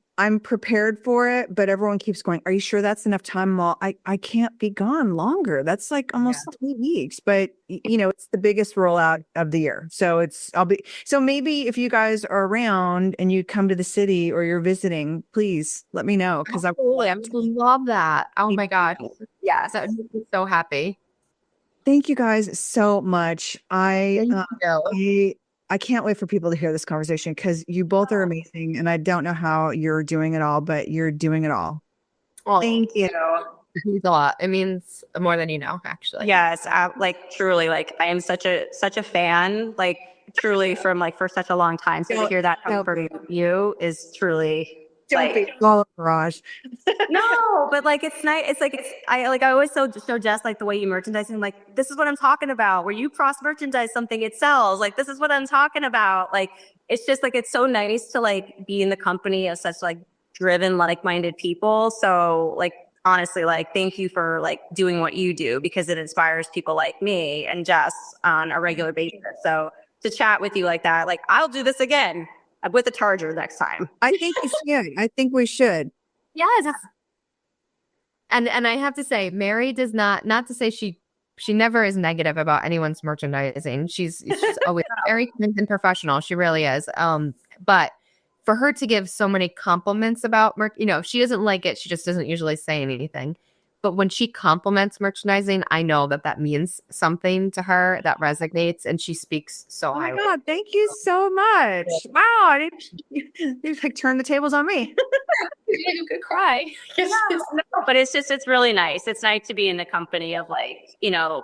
Speaker 1: prepared for it, but everyone keeps going, are you sure that's enough time? Well, I can't be gone longer. That's like almost 3 weeks, but you know, it's the biggest rollout of the year. So so maybe if you guys are around and you come to the city or you're visiting, please let me know. Cause
Speaker 3: I love that. Oh my God. Yes. That would make me so happy.
Speaker 1: Thank you guys so much. I can't wait for people to hear this conversation because you both are amazing. And I don't know how you're doing it all, but you're doing it all.
Speaker 3: Well,
Speaker 1: thank you.
Speaker 3: It means a lot. It means more than you know, actually.
Speaker 2: Yes. Like truly, like I am such a fan, like truly for such a long time. So to hear that come from you is truly
Speaker 1: Don't be all garage.
Speaker 2: No, but like it's nice. It's like I always show Jess like the way you merchandise and like this is what I'm talking about. Where you cross merchandise something, it sells. Like this is what I'm talking about. Like it's just like it's so nice to like be in the company of such like driven, like-minded people. So like honestly, like thank you for like doing what you do because it inspires people like me and Jess on a regular basis. So to chat with you like that, like I'll do this again with a charger next time.
Speaker 1: I think you should. I think we should.
Speaker 2: Yes.
Speaker 3: And I have to say, Mary does not to say she never is negative about anyone's merchandising. She's always very kind and professional. She really is. But for her to give so many compliments about if she doesn't like it, she just doesn't usually say anything. But when she compliments merchandising, I know that means something to her that resonates, and she speaks so highly.
Speaker 1: Oh my God, thank you so much. Wow, you like turn the tables on me.
Speaker 4: You could cry.
Speaker 2: But it's really nice. It's nice to be in the company of like,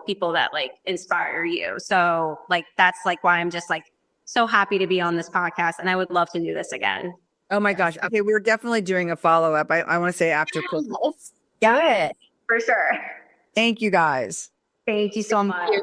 Speaker 2: people that like inspire you. So like, that's like why I'm just like so happy to be on this podcast. And I would love to do this again.
Speaker 1: Oh my gosh. Okay, we're definitely doing a follow-up. I want to say after Christmas.
Speaker 2: Got it. For sure.
Speaker 1: Thank you guys.
Speaker 2: Thank you so much.